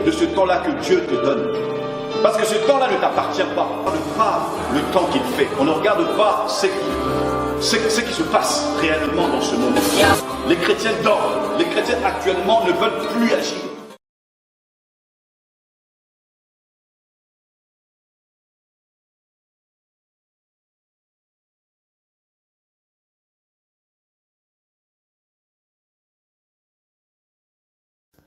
de ce temps-là que Dieu te donne. Parce que ce temps-là ne t'appartient pas. On ne regarde pas le temps qu'il fait. On ne regarde pas ce qui se passe réellement dans ce monde. Les chrétiens dorment. Les chrétiens actuellement ne veulent plus agir.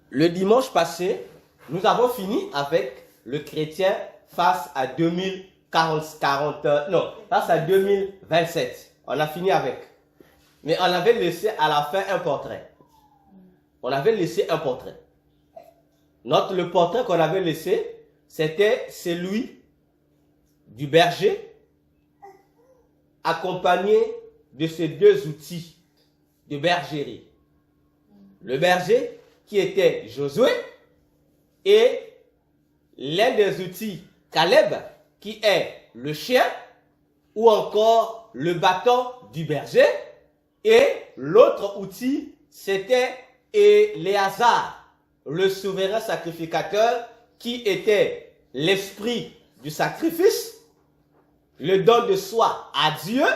Le dimanche passé, nous avons fini avec le chrétien face à 2027. On a fini avec. Mais on avait laissé à la fin un portrait. Le portrait qu'on avait laissé, c'était celui du berger, accompagné de ces deux outils de bergerie. Le berger, qui était Josué, et l'un des outils, Caleb, qui est le chien, ou encore le bâton du berger, et l'autre outil, c'était Éléazar, le souverain sacrificateur, qui était l'esprit du sacrifice, le don de soi à Dieu,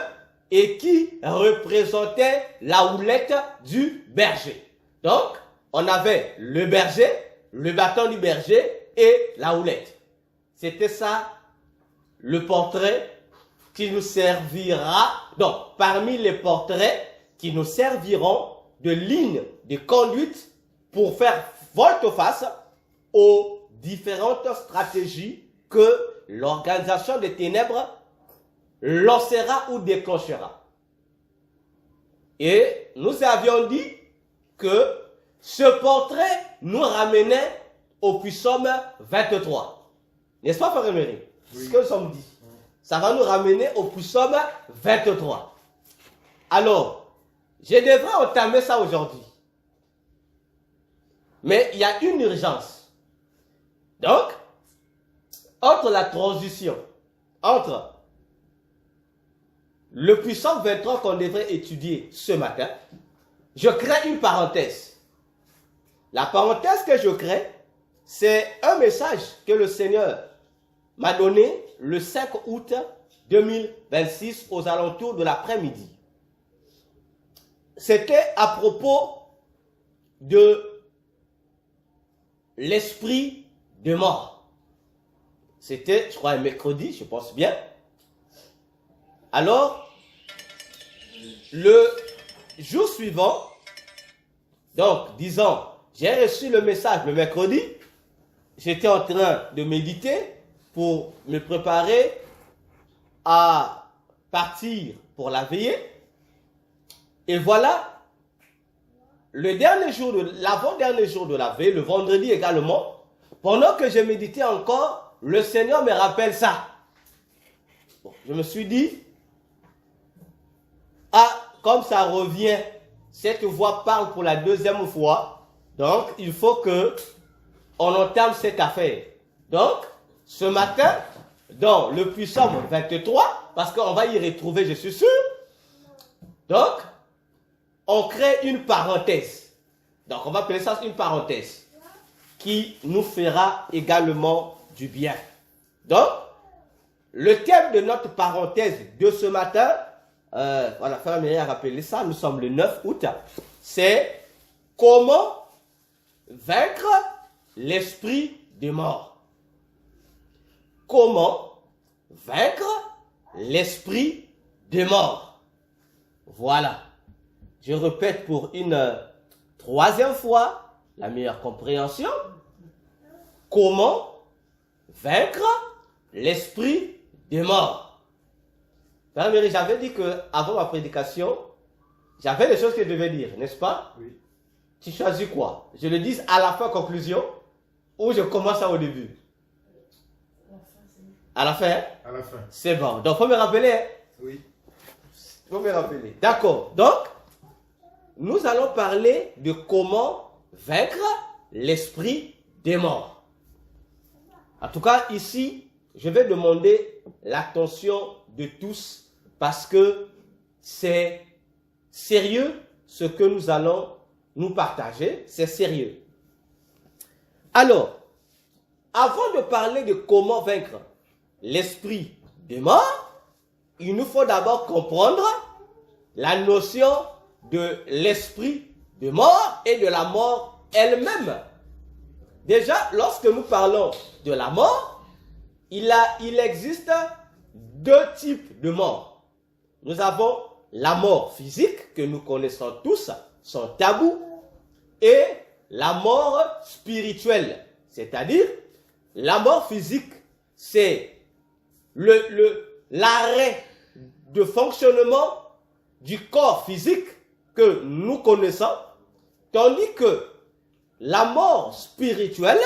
et qui représentait la houlette du berger. Donc, on avait le berger, le bâton du berger et la houlette. C'était ça le portrait qui nous servira, donc parmi les portraits qui nous serviront de ligne de conduite pour faire volte-face aux différentes stratégies que l'organisation des ténèbres lancera ou déclenchera. Et nous avions dit que ce portrait nous ramenait au Psaume 23. N'est-ce pas, Frère Emery? Oui. Ce que nous sommes dit. Ça va nous ramener au Psaume 23. Alors, je devrais entamer ça aujourd'hui. Mais il y a une urgence. Donc, entre la transition, entre le Psaume 23 qu'on devrait étudier ce matin, je crée une parenthèse. La parenthèse que je crée, c'est un message que le Seigneur m'a donné le 5 août 2026 aux alentours de l'après-midi. C'était à propos de l'esprit de mort. C'était, je crois, un mercredi, je pense bien. Alors, le jour suivant, donc, disons, j'ai reçu le message le mercredi. J'étais en train de méditer pour me préparer à partir pour la veillée. Et voilà, l'avant-dernier jour de la veillée, le vendredi également, pendant que je méditais encore, le Seigneur me rappelle ça. Bon, je me suis dit, comme ça revient, cette voix parle pour la deuxième fois. Donc, il faut que on entame cette affaire. Donc, ce matin, dans le Psaume 23, parce qu'on va y retrouver, je suis sûr. Donc, on crée une parenthèse. Donc, on va appeler ça une parenthèse qui nous fera également du bien. Donc, le thème de notre parenthèse de ce matin, voilà, Frère Amélie a rappelé ça, nous sommes le 9 août, c'est comment vaincre l'esprit de mort. Comment vaincre l'esprit de mort. Voilà. Je répète pour une troisième fois la meilleure compréhension. Comment vaincre l'esprit de mort. J'avais dit que avant ma prédication, j'avais des choses que je devais dire, n'est-ce pas? Oui. Tu choisis quoi? Je le dis à la fin, conclusion, ou je commence ça au début? À la fin? À la fin. C'est bon. Donc, il faut me rappeler. Oui. Il faut me rappeler. D'accord. Donc, nous allons parler de comment vaincre l'esprit des morts. En tout cas, ici, je vais demander l'attention de tous parce que c'est sérieux ce que nous allons nous partager. C'est sérieux. Alors, avant de parler de comment vaincre l'esprit de mort, il nous faut d'abord comprendre la notion de l'esprit de mort et de la mort elle-même. Déjà, lorsque nous parlons de la mort, il existe deux types de mort. Nous avons la mort physique, que nous connaissons tous, son tabou, et la mort spirituelle. C'est-à-dire, la mort physique, c'est l'arrêt de fonctionnement du corps physique que nous connaissons, tandis que la mort spirituelle,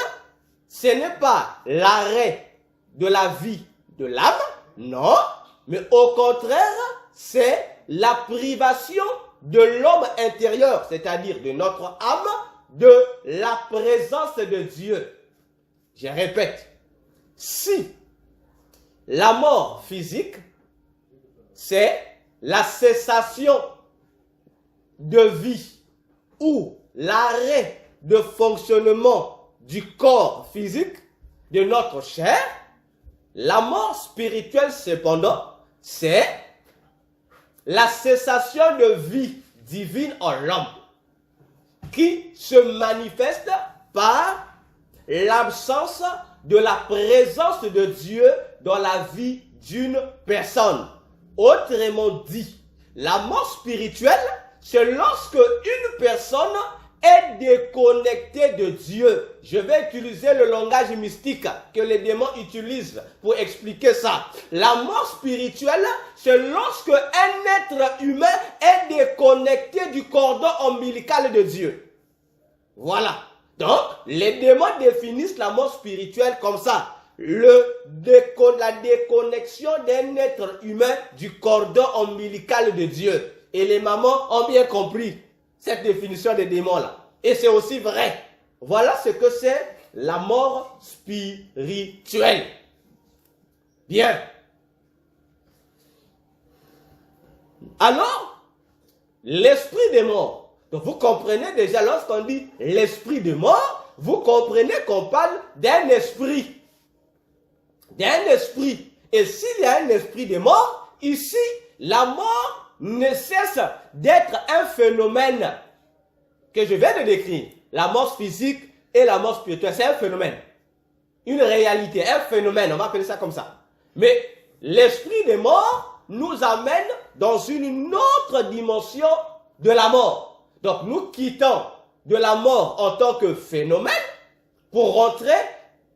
ce n'est pas l'arrêt de la vie de l'âme, non, mais au contraire, c'est la privation de l'homme intérieur, c'est-à-dire de notre âme, de la présence de Dieu. Je répète, si la mort physique, c'est la cessation de vie ou l'arrêt de fonctionnement du corps physique, de notre chair, la mort spirituelle cependant, c'est la cessation de vie divine en l'homme qui se manifeste par l'absence de la présence de Dieu dans la vie d'une personne. Autrement dit, la mort spirituelle, c'est lorsque une personne est déconnectée de Dieu. Je vais utiliser le langage mystique que les démons utilisent pour expliquer ça. La mort spirituelle, c'est lorsque un être humain est déconnecté du cordon ombilical de Dieu. Voilà. Donc, les démons définissent la mort spirituelle comme ça. La déconnexion d'un être humain du cordon ombilical de Dieu. Et les mamans ont bien compris cette définition des démons-là. Et c'est aussi vrai. Voilà ce que c'est la mort spirituelle. Bien. Alors, l'esprit des morts. Donc vous comprenez déjà, lorsqu'on dit l'esprit de mort, vous comprenez qu'on parle d'un esprit. D'un esprit. Et s'il y a un esprit de mort, ici, la mort ne cesse d'être un phénomène que je viens de décrire. La mort physique et la mort spirituelle, c'est un phénomène. Une réalité, un phénomène, on va appeler ça comme ça. Mais l'esprit des morts nous amène dans une autre dimension de la mort. Donc nous quittons de la mort en tant que phénomène pour rentrer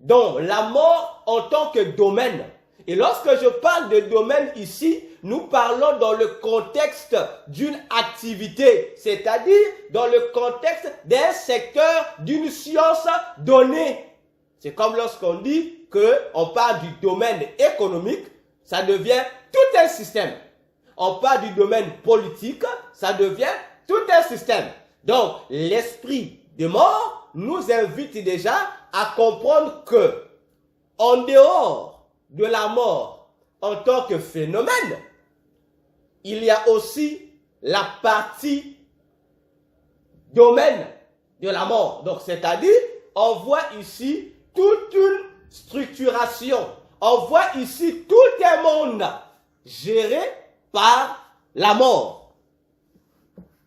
dans la mort en tant que domaine. Et lorsque je parle de domaine ici, nous parlons dans le contexte d'une activité, c'est-à-dire dans le contexte d'un secteur, d'une science donnée. C'est comme lorsqu'on dit qu'on parle du domaine économique, ça devient tout un système. On parle du domaine politique, ça devient tout un système. Donc, l'esprit de mort nous invite déjà à comprendre que, en dehors de la mort en tant que phénomène, il y a aussi la partie domaine de la mort. Donc, c'est-à-dire, on voit ici toute une structuration. On voit ici tout un monde géré par la mort.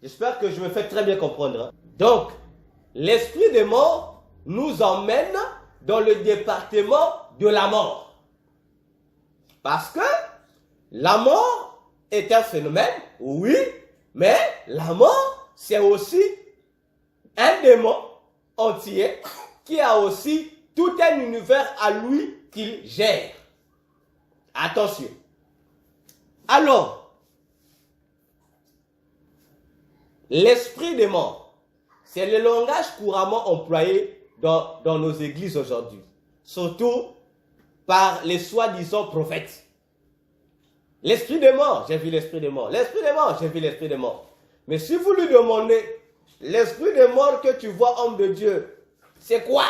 J'espère que je me fais très bien comprendre. Donc, l'esprit de mort nous emmène dans le département de la mort. Parce que la mort est un phénomène, oui, mais la mort, c'est aussi un démon entier qui a aussi tout un univers à lui qu'il gère. Attention. Alors, l'esprit des morts, c'est le langage couramment employé dans nos églises aujourd'hui. Surtout par les soi-disant prophètes. L'esprit des morts, j'ai vu l'esprit des morts. L'esprit des morts, j'ai vu l'esprit des morts. Mais si vous lui demandez, l'esprit des morts que tu vois, homme de Dieu, c'est quoi?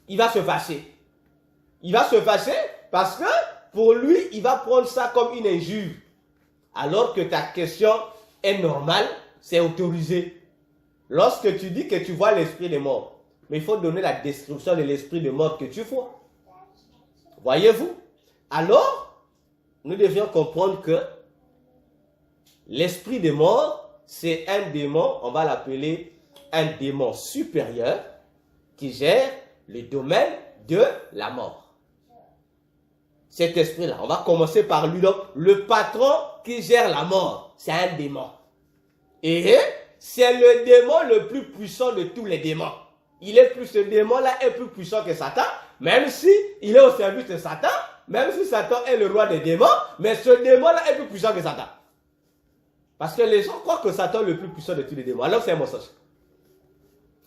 Il va se fâcher. Il va se fâcher parce que pour lui, il va prendre ça comme une injure. Alors que ta question est normale, c'est autorisé. Lorsque tu dis que tu vois l'esprit des morts, mais il faut donner la description de l'esprit de mort que tu vois. Voyez-vous? Alors, nous devions comprendre que l'esprit de mort, c'est un démon, on va l'appeler un démon supérieur qui gère le domaine de la mort. Cet esprit-là, on va commencer par lui. Donc, le patron qui gère la mort, c'est un démon. Et c'est le démon le plus puissant de tous les démons. Ce démon-là est plus puissant que Satan, même si il est au service de Satan, même si Satan est le roi des démons, mais ce démon-là est plus puissant que Satan. Parce que les gens croient que Satan est le plus puissant de tous les démons. Alors c'est un mensonge.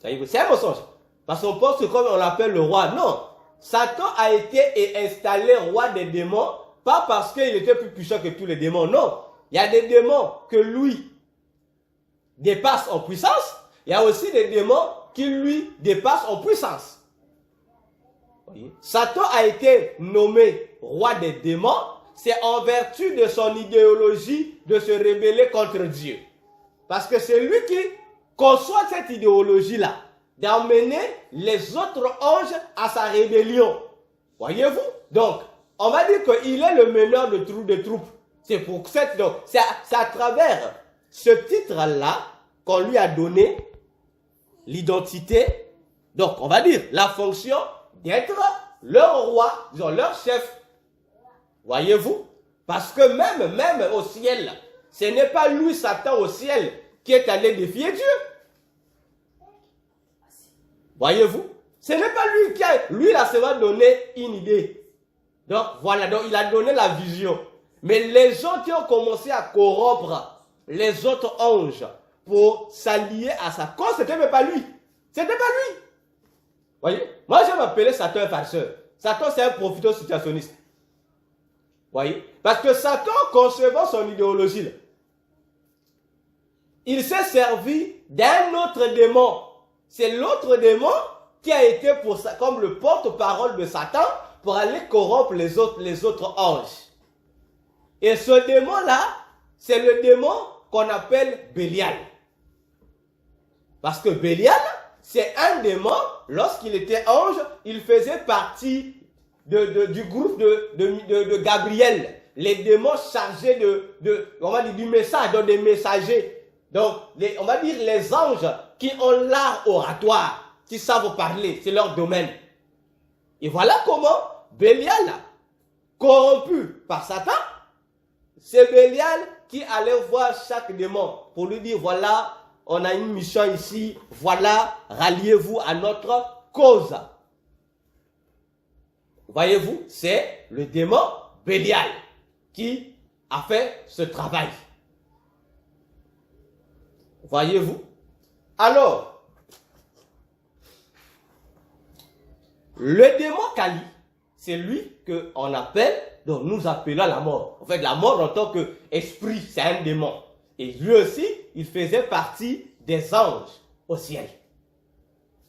C'est un mensonge. Parce qu'on pense que comme on l'appelle le roi, non. Satan a été installé roi des démons, pas parce qu'il était plus puissant que tous les démons, non. Il y a des démons que lui dépasse en puissance, il y a aussi des démons qui lui dépassent en puissance. Voyez? Satan a été nommé roi des démons, c'est en vertu de son idéologie de se rebeller contre Dieu. Parce que c'est lui qui conçoit cette idéologie-là, d'emmener les autres anges à sa rébellion. Voyez-vous? Donc, on va dire qu'il est le meneur de troupes. C'est pour cette, donc, c'est à travers ce titre-là qu'on lui a donné l'identité, donc on va dire la fonction d'être leur roi, disons leur chef. Voyez-vous? Parce que même au ciel, ce n'est pas lui, Satan, au ciel, qui est allé défier Dieu. Voyez-vous? Ce n'est pas lui qui a... Lui, là, ça va donner une idée. Donc, voilà. Donc, il a donné la vision. Mais les gens qui ont commencé à corrompre les autres anges pour s'allier à sa cause, ce n'était même pas lui. Ce n'était pas lui. Voyez? Moi, je m'appelais Satan un farceur. Satan, c'est un profiteur situationniste. Voyez? Parce que Satan, concevant son idéologie, là, il s'est servi d'un autre démon. C'est l'autre démon qui a été pour ça, comme le porte-parole de Satan pour aller corrompre les autres anges. Et ce démon-là, c'est le démon qu'on appelle Bélial. Parce que Bélial, c'est un démon, lorsqu'il était ange, il faisait partie du groupe de Gabriel. Les démons chargés on va dire, du message, donc des messagers. Donc, on va dire les anges qui ont l'art oratoire, qui savent parler, c'est leur domaine. Et voilà comment Bélial, corrompu par Satan, c'est Bélial qui allait voir chaque démon pour lui dire, voilà, on a une mission ici, voilà, ralliez-vous à notre cause. Voyez-vous, c'est le démon Bélial qui a fait ce travail. Voyez-vous? Alors, le démon Kali, c'est lui qu'on appelle, donc nous appelons la mort. En fait, la mort en tant qu'esprit, c'est un démon. Et lui aussi, il faisait partie des anges au ciel.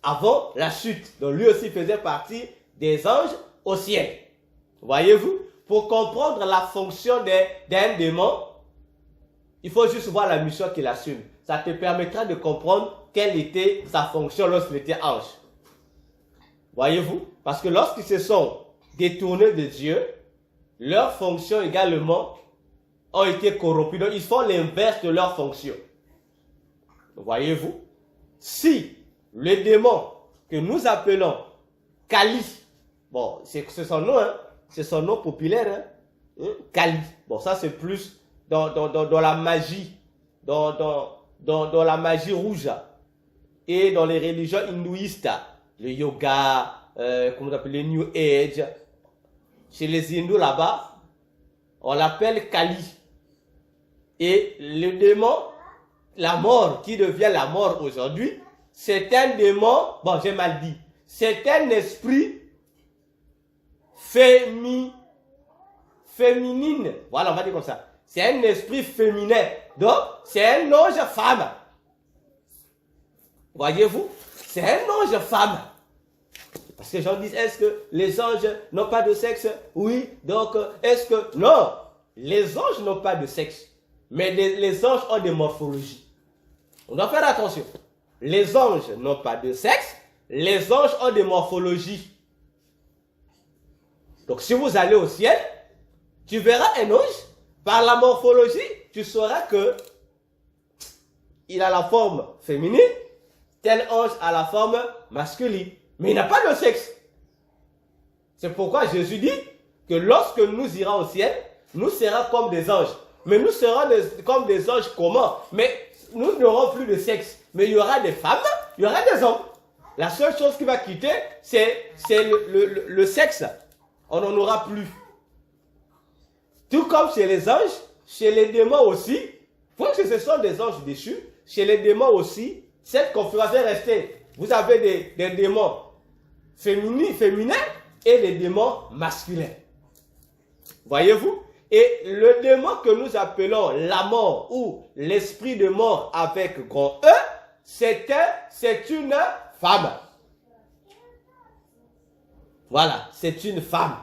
Avant la chute. Donc lui aussi faisait partie des anges au ciel. Voyez-vous? Pour comprendre la fonction d'un démon, il faut juste voir la mission qu'il assume. Ça te permettra de comprendre quelle était sa fonction lorsqu'il était ange. Voyez-vous? Parce que lorsqu'ils se sont détournés de Dieu, leurs fonctions également ont été corrompues. Donc ils font l'inverse de leur fonction. Voyez-vous? Si le démon que nous appelons Kali, bon, c'est son nom, hein? C'est son nom populaire, hein? Kali. Bon, ça c'est plus dans la magie, dans la magie rouge et dans les religions hindouistes, le yoga, comment on appelle, le New Age. Chez les hindous là-bas, on l'appelle Kali. Et le démon, la mort qui devient la mort aujourd'hui, c'est un démon, bon j'ai mal dit, c'est un esprit féminine. Voilà, on va dire comme ça. C'est un esprit féminin. Donc, c'est un ange femme. Voyez-vous? C'est un ange femme. Parce que les gens disent, est-ce que les anges n'ont pas de sexe? Oui, donc, est-ce que... Non, les anges n'ont pas de sexe. Mais les anges ont des morphologies. On doit faire attention. Les anges n'ont pas de sexe, les anges ont des morphologies. Donc si vous allez au ciel, tu verras un ange, par la morphologie, tu sauras que il a la forme féminine, tel ange a la forme masculine. Mais il n'a pas de sexe. C'est pourquoi Jésus dit que lorsque nous irons au ciel, nous serons comme des anges. Mais nous serons comme des anges comment? Mais nous n'aurons plus de sexe. Mais il y aura des femmes, il y aura des hommes. La seule chose qui va quitter, c'est le sexe. On n'en aura plus. Tout comme chez les anges, chez les démons aussi, pour que ce sont des anges déchus, chez les démons aussi, cette configuration est restée. Vous avez des démons féminins et des démons masculins. Voyez-vous? Et le démon que nous appelons la mort ou l'esprit de mort avec grand E, c'est une femme. Voilà, c'est une femme.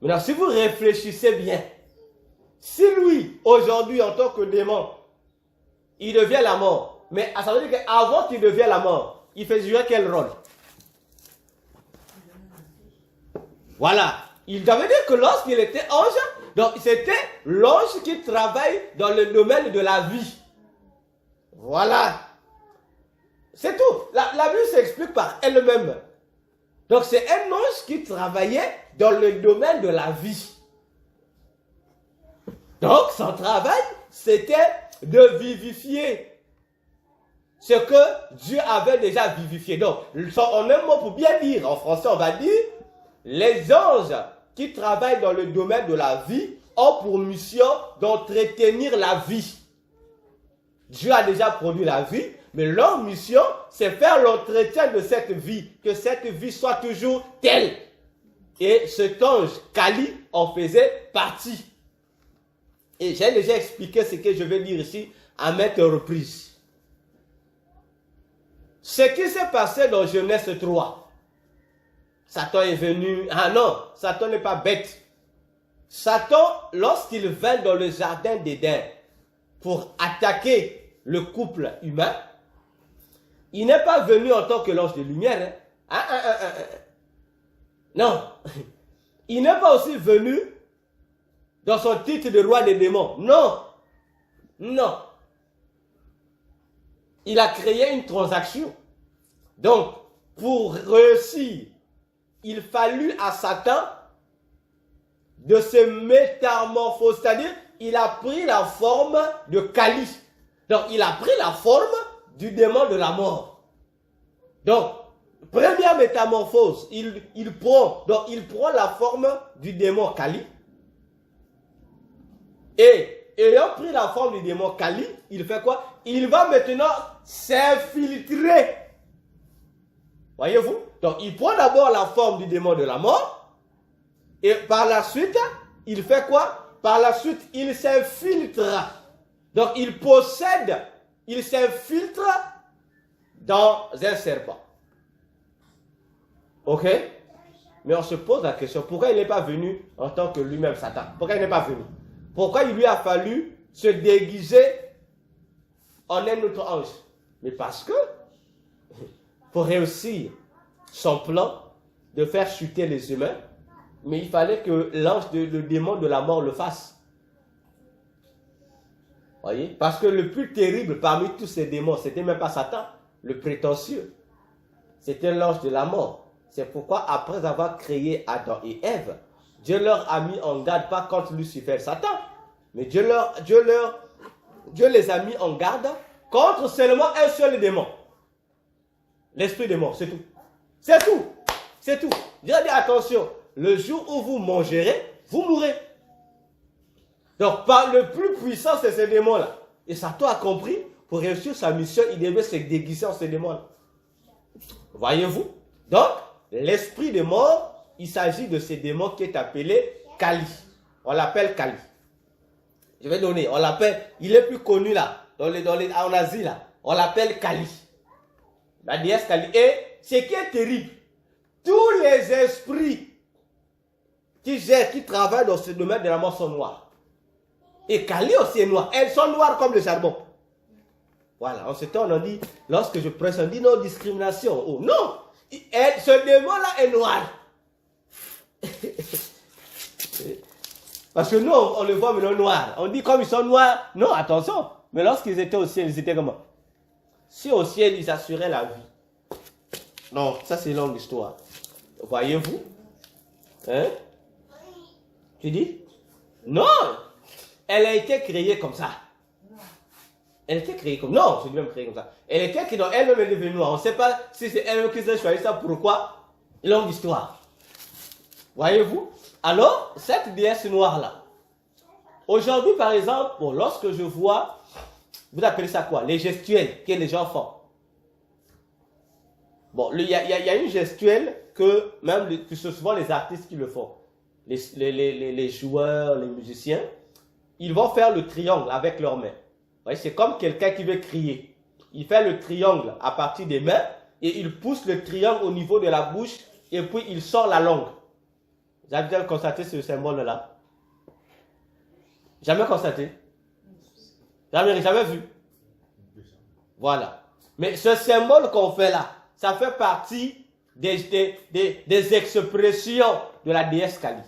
Maintenant, si vous réfléchissez bien, si lui, aujourd'hui, en tant que démon, il devient la mort, mais ça veut dire qu'avant qu'il devienne la mort, il fait jouer quel rôle? Voilà. Il avait dit que lorsqu'il était ange, donc c'était l'ange qui travaille dans le domaine de la vie. Voilà. C'est tout. La Bible s'explique par elle-même. Donc c'est un ange qui travaillait dans le domaine de la vie. Donc son travail, c'était de vivifier ce que Dieu avait déjà vivifié. Donc, en un mot, pour bien dire, en français, on va dire, les anges qui travaillent dans le domaine de la vie ont pour mission d'entretenir la vie. Dieu a déjà produit la vie, mais leur mission, c'est faire l'entretien de cette vie, que cette vie soit toujours telle. Et cet ange, Kali, en faisait partie. Et j'ai déjà expliqué ce que je vais dire ici à maintes reprises. Ce qui s'est passé dans Genèse 3, Satan est venu. Ah non, Satan n'est pas bête. Satan, lorsqu'il vint dans le jardin d'Éden pour attaquer le couple humain, il n'est pas venu en tant que l'ange de lumière. Non. Il n'est pas aussi venu dans son titre de roi des démons. Non. Non. Il a créé une transaction. Donc, pour réussir, il fallut à Satan de se métamorphoser. C'est-à-dire, il a pris la forme de Kali. Donc, il a pris la forme du démon de la mort. Donc, première métamorphose, il prend la forme du démon Kali. Et ayant pris la forme du démon Kali, il fait quoi? Il va maintenant s'infiltrer. Voyez-vous? Donc, il prend d'abord la forme du démon de la mort. Et par la suite, il fait quoi? Par la suite, il s'infiltre. Donc, il s'infiltre dans un serpent. Ok? Mais on se pose la question, pourquoi il n'est pas venu en tant que lui-même Satan? Pourquoi il n'est pas venu? Pourquoi il lui a fallu se déguiser en un autre ange? Mais parce que, pour réussir son plan de faire chuter les humains, mais il fallait que l'ange, le démon de la mort le fasse. Voyez? Parce que le plus terrible parmi tous ces démons, c'était même pas Satan, le prétentieux. C'était l'ange de la mort. C'est pourquoi après avoir créé Adam et Ève, Dieu leur a mis en garde, pas contre Lucifer, Satan, mais Dieu les a mis en garde contre seulement un seul démon. L'esprit de mort, c'est tout. C'est tout. C'est tout. Dieu dit attention, le jour où vous mangerez, vous mourrez. Donc, par le plus puissant, c'est ce démon-là. Et Satan a compris, pour réussir sa mission, il devait se déguiser en ce démon-là. Voyez-vous? Donc, l'esprit de mort, il s'agit de ce démon qui est appelé Kali. On l'appelle Kali. Je vais donner, on l'appelle, il est plus connu là, en Asie là. On l'appelle Kali. La déesse Kali. Et ce qui est terrible, tous les esprits qui travaillent dans ce domaine de la mort sont noirs. Et Kali aussi est noir. Elles sont noires comme le charbon. Voilà, en ce temps, on a dit, lorsque je prêche, on dit non discrimination. Oh non, ce démon-là est noir. Parce que nous, on le voit maintenant noir. On dit comme ils sont noirs. Non, attention. Mais lorsqu'ils étaient au ciel, ils étaient comment? Si au ciel, ils assuraient la vie. Non, ça c'est longue histoire. Voyez-vous? Hein? Tu dis? Non! Elle a été créée comme ça. Elle était créée comme... Non, je dis même créée comme ça. Elle était créée, elle-même est devenue noire. On ne sait pas si c'est elle-même qui s'est choisi ça. Pourquoi? Longue histoire. Voyez-vous? Alors, cette déesse noire-là, aujourd'hui, par exemple, bon, lorsque je vois, vous appelez ça quoi? Les gestuels que les gens font. Bon, il y a une gestuelle que même, que ce sont souvent les artistes qui le font. Les joueurs, les musiciens, ils vont faire le triangle avec leurs mains. C'est comme quelqu'un qui veut crier. Il fait le triangle à partir des mains et il pousse le triangle au niveau de la bouche et puis il sort la langue. Vous avez déjà constaté ce symbole-là? Jamais constaté? Jamais vu? Voilà. Mais ce symbole qu'on fait là, ça fait partie des expressions de la déesse Kali.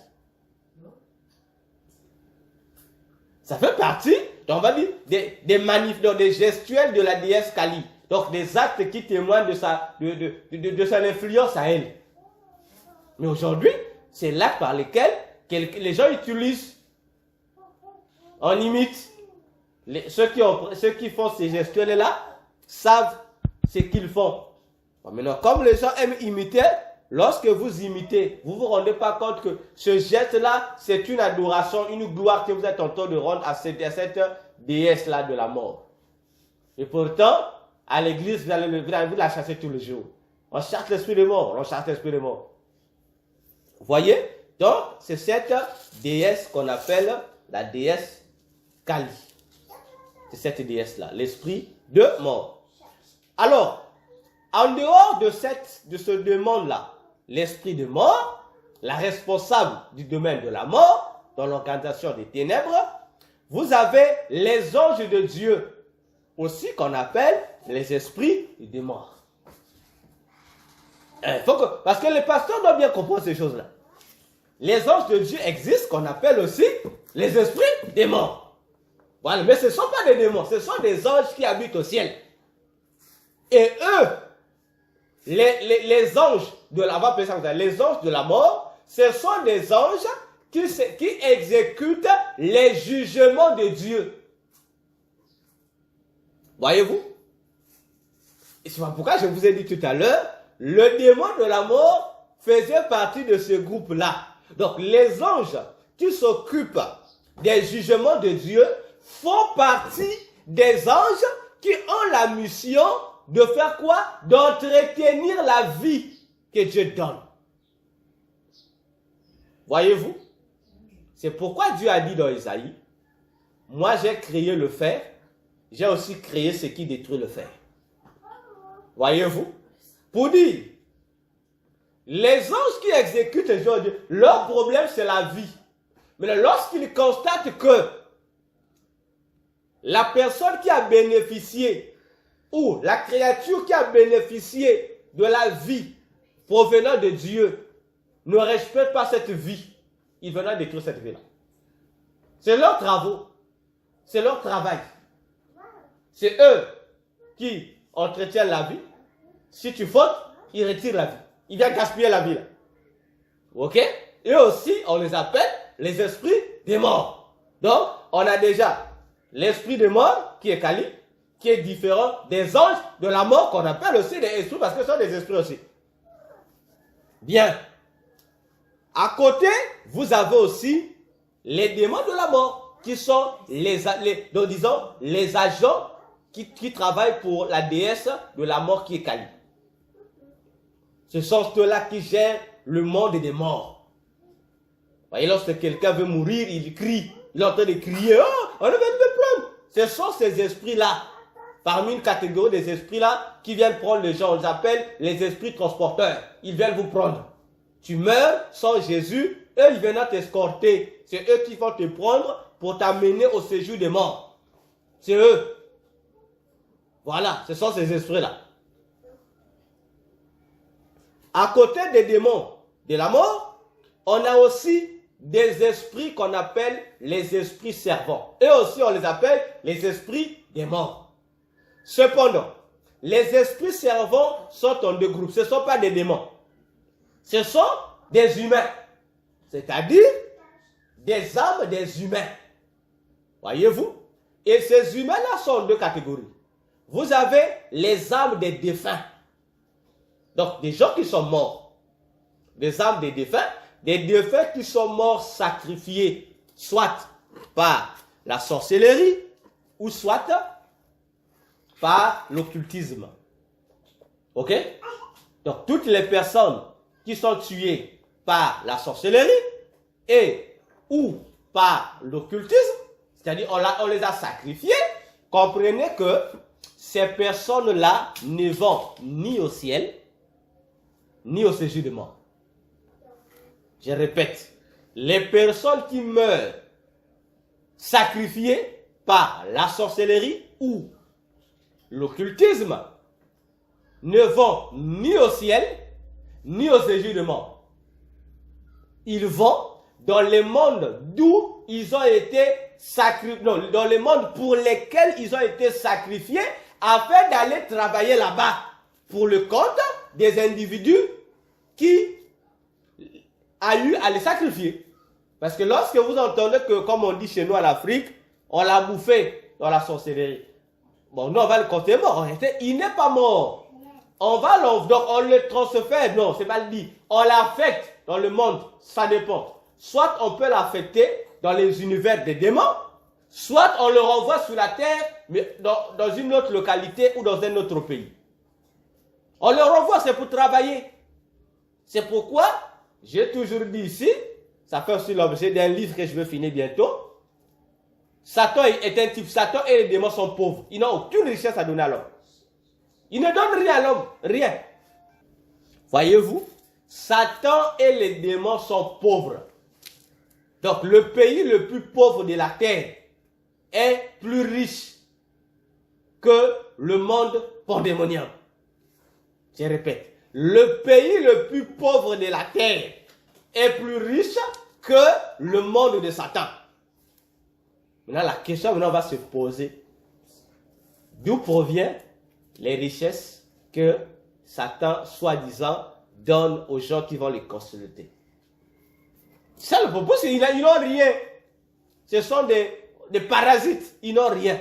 Ça fait partie, on va dire, des gestuels de la déesse Kali. Donc des actes qui témoignent de son influence à elle. Mais aujourd'hui, c'est l'acte par lequel les gens utilisent, on imite. Ceux qui font ces gestuels-là savent ce qu'ils font. Bon, maintenant, comme les gens aiment imiter, lorsque vous imitez, vous ne vous rendez pas compte que ce geste-là, c'est une adoration, une gloire que vous êtes en train de rendre à cette déesse-là de la mort. Et pourtant, à l'église, vous allez la chasser tous les jours. On chasse l'esprit de mort, on chasse l'esprit de mort. Vous voyez? Donc, c'est cette déesse qu'on appelle la déesse Kali. C'est cette déesse-là, l'esprit de mort. Alors, en dehors de ce démon-là, l'esprit de mort, la responsable du domaine de la mort, dans l'organisation des ténèbres, vous avez les anges de Dieu, aussi qu'on appelle les esprits des morts. Parce que les pasteurs doivent bien comprendre ces choses-là. Les anges de Dieu existent, qu'on appelle aussi les esprits des morts. Voilà, mais ce ne sont pas des démons, ce sont des anges qui habitent au ciel. Et eux, les anges de la mort, les anges de la mort, ce sont des anges qui exécutent les jugements de Dieu. Voyez-vous? Et c'est pourquoi je vous ai dit tout à l'heure, le démon de la mort faisait partie de ce groupe-là. Donc les anges qui s'occupent des jugements de Dieu font partie des anges qui ont la mission de faire quoi? D'entretenir la vie que Dieu donne. Voyez-vous? C'est pourquoi Dieu a dit dans Isaïe, moi j'ai créé le fer, j'ai aussi créé ce qui détruit le fer. Voyez-vous? Pour dire, les anges qui exécutent les gens de Dieu, leur problème c'est la vie. Mais lorsqu'ils constatent que la personne qui a bénéficié ou la créature qui a bénéficié de la vie provenant de Dieu ne respecte pas cette vie, ils viennent détruire cette vie-là. C'est leurs travaux, c'est leur travail. C'est eux qui entretiennent la vie. Si tu fautes, ils retirent la vie. Ils viennent gaspiller la vie là. Ok? Et aussi, on les appelle les esprits des morts. Donc, on a déjà l'esprit des morts qui est Kali, qui est différent des anges de la mort qu'on appelle aussi des esprits parce que ce sont des esprits aussi. Bien. À côté, vous avez aussi les démons de la mort qui sont les agents qui travaillent pour la déesse de la mort qui est Kali. Ce sont ceux-là qui gèrent le monde des morts. Vous voyez, lorsque quelqu'un veut mourir, il crie. Il est en train de crier. Oh, on va me prendre. Ce sont ces esprits-là, parmi une catégorie des esprits-là, qui viennent prendre les gens. On les appelle les esprits transporteurs. Ils viennent vous prendre. Tu meurs sans Jésus, eux, ils viennent t'escorter. C'est eux qui vont te prendre pour t'amener au séjour des morts. C'est eux. Voilà, ce sont ces esprits-là. À côté des démons de la mort, on a aussi des esprits qu'on appelle les esprits servants. Et aussi, on les appelle les esprits des morts. Cependant, les esprits servants sont en deux groupes. Ce ne sont pas des démons. Ce sont des humains. C'est-à-dire des âmes des humains. Voyez-vous? Et ces humains-là sont en deux catégories. Vous avez les âmes des défunts. Donc, des gens qui sont morts. Des âmes des défunts qui sont morts sacrifiés, soit par la sorcellerie, ou soit par l'occultisme. Ok? Donc, toutes les personnes qui sont tuées par la sorcellerie et ou par l'occultisme, c'est-à-dire on les a sacrifiées, comprenez que ces personnes-là ne vont ni au ciel, ni au séjour de mort. Je répète, les personnes qui meurent sacrifiées par la sorcellerie ou l'occultisme ne vont ni au ciel, ni au séjour de mort. Ils vont dans les mondes d'où ils ont été sacrifiés, non, dans les mondes pour lesquels ils ont été sacrifiés afin d'aller travailler là-bas pour le compte des individus qui a eu à les sacrifier. Parce que lorsque vous entendez que, comme on dit chez nous en Afrique, on l'a bouffé dans la sorcellerie. Bon, nous on va le compter mort. En réalité, il n'est pas mort. On va donc on le transfère. Non, c'est pas le dit. On l'affecte dans le monde. Ça dépend. Soit on peut l'affecter dans les univers des démons, soit on le renvoie sur la terre, mais dans une autre localité ou dans un autre pays. On le renvoie, c'est pour travailler. C'est pourquoi j'ai toujours dit ici, ça fait aussi l'objet d'un livre que je vais finir bientôt. Satan est un type. Satan et les démons sont pauvres. Ils n'ont aucune richesse à donner à l'homme. Ils ne donnent rien à l'homme. Rien. Voyez-vous, Satan et les démons sont pauvres. Donc le pays le plus pauvre de la terre est plus riche que le monde pandémonial. Je répète, le pays le plus pauvre de la terre est plus riche que le monde de Satan. Maintenant, la question on va se poser. D'où proviennent les richesses que Satan, soi-disant, donne aux gens qui vont les consulter? Ça le propos, c'est qu'ils n'ont rien. Ce sont des parasites. Ils n'ont rien.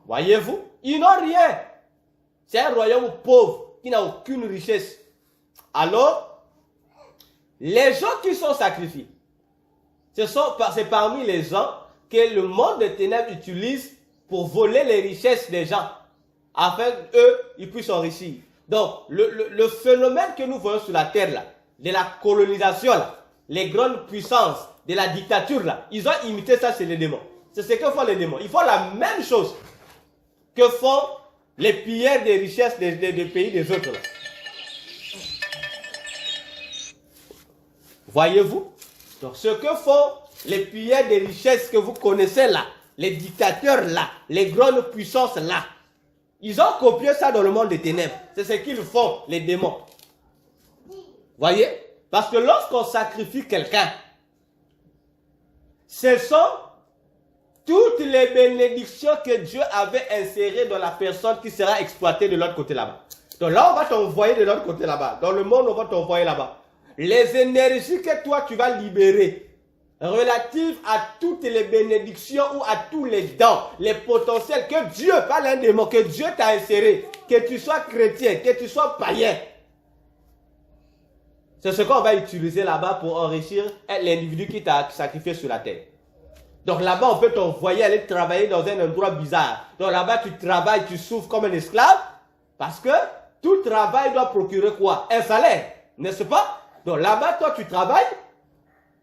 Voyez-vous? Ils n'ont rien. C'est un royaume pauvre qui n'a aucune richesse. Alors, les gens qui sont sacrifiés, c'est parmi les gens que le monde des ténèbres utilise pour voler les richesses des gens, afin qu'eux, ils puissent s'enrichir. Donc, le phénomène que nous voyons sur la terre, là, de la colonisation, là, les grandes puissances, de la dictature, là, ils ont imité ça chez les démons. C'est ce que font les démons. Ils font la même chose que font les pilleurs des richesses des pays des autres. Là. Voyez-vous? Donc, ce que font les pilleurs des richesses que vous connaissez là, les dictateurs là, les grandes puissances là, ils ont copié ça dans le monde des ténèbres. C'est ce qu'ils font, les démons. Voyez? Parce que lorsqu'on sacrifie quelqu'un, ce sont toutes les bénédictions que Dieu avait insérées dans la personne qui sera exploitée de l'autre côté là-bas. Donc là, on va t'envoyer de l'autre côté là-bas. Dans le monde, on va t'envoyer là-bas. Les énergies que toi, tu vas libérer, relatives à toutes les bénédictions ou à tous les dons, les potentiels que Dieu, pas l'un des mots, que Dieu t'a inséré, que tu sois chrétien, que tu sois païen. C'est ce qu'on va utiliser là-bas pour enrichir l'individu qui t'a sacrifié sur la terre. Donc là-bas, on peut t'envoyer aller travailler dans un endroit bizarre. Donc là-bas, tu travailles, tu souffres comme un esclave, parce que tout travail doit procurer quoi? Un salaire, n'est-ce pas? Donc là-bas, toi, tu travailles.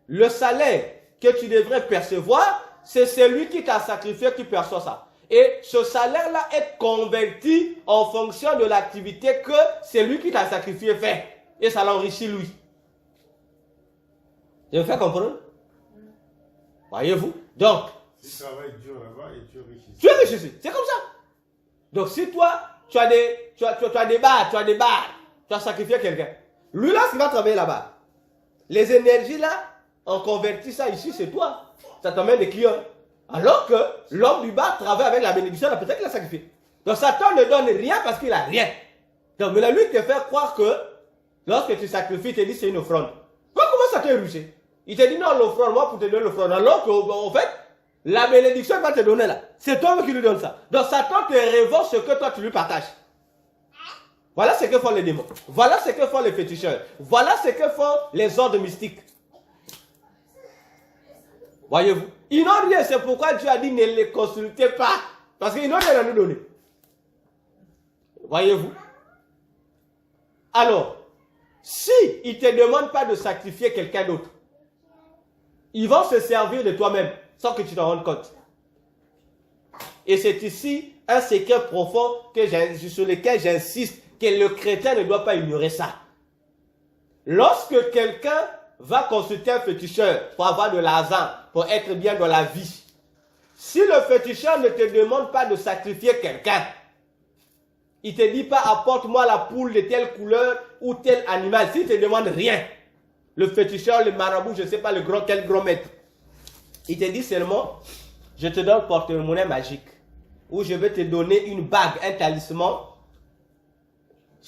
Le salaire que tu devrais percevoir, c'est celui qui t'a sacrifié qui perçoit ça. Et ce salaire-là est converti en fonction de l'activité que celui qui t'a sacrifié fait. Et ça l'enrichit lui. Je me fais comprendre? Voyez-vous? Donc, tu travailles dur là-bas et tu es riche ici. Tu es riche ici. C'est comme ça. Donc si toi, tu as des barres, tu as sacrifié quelqu'un. Lui là, il va travailler là-bas. Les énergies là, on convertit ça ici, c'est toi. Ça t'emmène des clients. Alors que l'homme du bar travaille avec la bénédiction, peut-être qu'il a sacrifié. Donc Satan ne donne rien parce qu'il n'a rien. Donc mais lui te fait croire que lorsque tu sacrifies, il te dit c'est une offrande. Comment Satan est rusé? Il te dit non, l'offrande, moi pour te donner l'offrande. Alors qu'en fait, la bénédiction va te donner là. C'est toi qui lui donne ça. Donc Satan te révolte ce que toi tu lui partages. Voilà ce que font les démons. Voilà ce que font les féticheurs. Voilà ce que font les ordres mystiques. Voyez-vous? Ils n'ont rien, c'est pourquoi Dieu a dit ne les consultez pas. Parce qu'ils n'ont rien à nous donner. Voyez-vous? Alors, si ils ne te demandent pas de sacrifier quelqu'un d'autre, ils vont se servir de toi-même sans que tu t'en rendes compte. Et c'est ici un secret profond sur lequel j'insiste, que le chrétien ne doit pas ignorer ça. Lorsque quelqu'un va consulter un féticheur pour avoir de l'argent, pour être bien dans la vie, si le féticheur ne te demande pas de sacrifier quelqu'un, il ne te dit pas apporte-moi la poule de telle couleur ou tel animal, s'il ne te demande rien, le féticheur, le marabout, je ne sais pas quel grand maître, il te dit seulement je te donne porte-monnaie magique ou je vais te donner une bague, un talisman.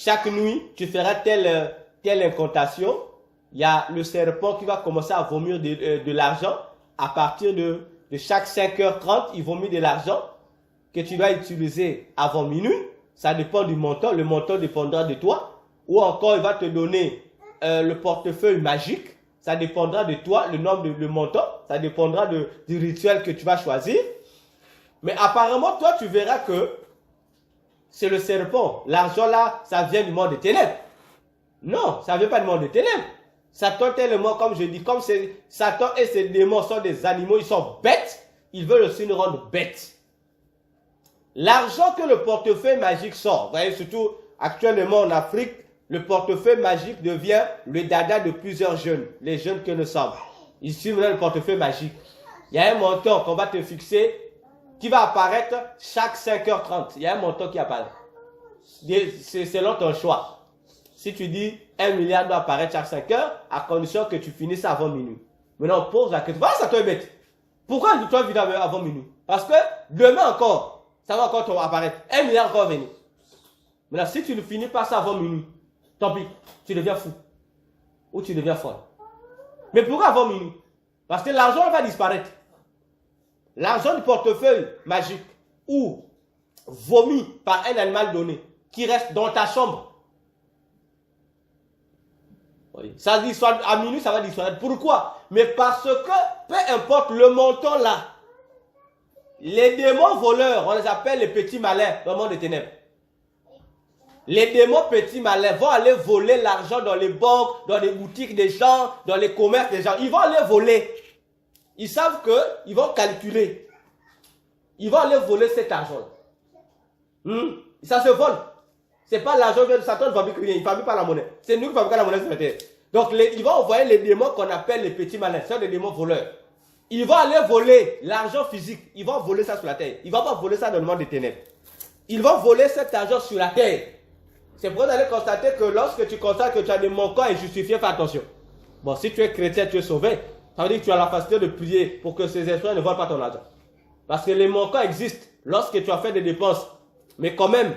Chaque nuit, tu feras telle incantation. Il y a le serpent qui va commencer à vomir de l'argent. À partir de chaque 5h30, il vomit de l'argent que tu dois utiliser avant minuit. Ça dépend du montant. Le montant dépendra de toi. Ou encore, il va te donner le portefeuille magique. Ça dépendra de toi, le nombre de montant. Ça dépendra du rituel que tu vas choisir. Mais apparemment, toi, tu verras que c'est le serpent. L'argent là, ça vient du monde des ténèbres. Non, ça ne vient pas du monde des ténèbres. Satan tellement, comme je dis, comme Satan et ses démons sont des animaux, ils sont bêtes, ils veulent aussi nous rendre bêtes. L'argent que le portefeuille magique sort, vous voyez, surtout actuellement en Afrique, le portefeuille magique devient le dada de plusieurs jeunes, les jeunes que nous sommes. Ils suivent le portefeuille magique. Il y a un montant qu'on va te fixer qui va apparaître chaque 5h30. Il y a un montant qui apparaît. C'est selon ton choix. Si tu dis 1 milliard doit apparaître chaque 5 heures, à condition que tu finisses avant minuit. Maintenant, on pose la question. Voilà, ça te bête. Pourquoi tu dois finir avant minuit? Parce que demain encore, ça va encore apparaître. 1 milliard encore venir. Maintenant, si tu ne finis pas ça avant minuit, tant pis, tu deviens fou. Ou tu deviens folle. Mais pourquoi avant minuit? Parce que l'argent va disparaître. L'argent du portefeuille magique ou vomi par un animal donné qui reste dans ta chambre. Oui. Ça disparaît, à minuit, ça va disparaître. Pourquoi? Mais parce que, peu importe le montant là, les démons voleurs, on les appelle les petits malins dans le monde des ténèbres. Les démons petits malins vont aller voler l'argent dans les banques, dans les boutiques des gens, dans les commerces des gens. Ils vont aller voler. Ils savent qu'ils vont calculer. Ils vont aller voler cet argent-là. Ça se vole. Ce n'est pas l'argent de Satan ne fabrique rien. Il ne fabrique pas la monnaie. C'est nous qui fabriquons la monnaie sur la terre. Donc, ils vont envoyer les démons qu'on appelle les petits malins. Ce sont des démons voleurs. Ils vont aller voler l'argent physique. Ils vont voler ça sur la terre. Ils ne vont pas voler ça dans le monde des ténèbres. Ils vont voler cet argent sur la terre. C'est pour vous allez constater que lorsque tu constates que tu as des manquants injustifiés, fais attention. Bon, si tu es chrétien, tu es sauvé. Ça veut dire que tu as la facilité de prier pour que ces esprits ne volent pas ton argent. Parce que les manquants existent lorsque tu as fait des dépenses. Mais quand même,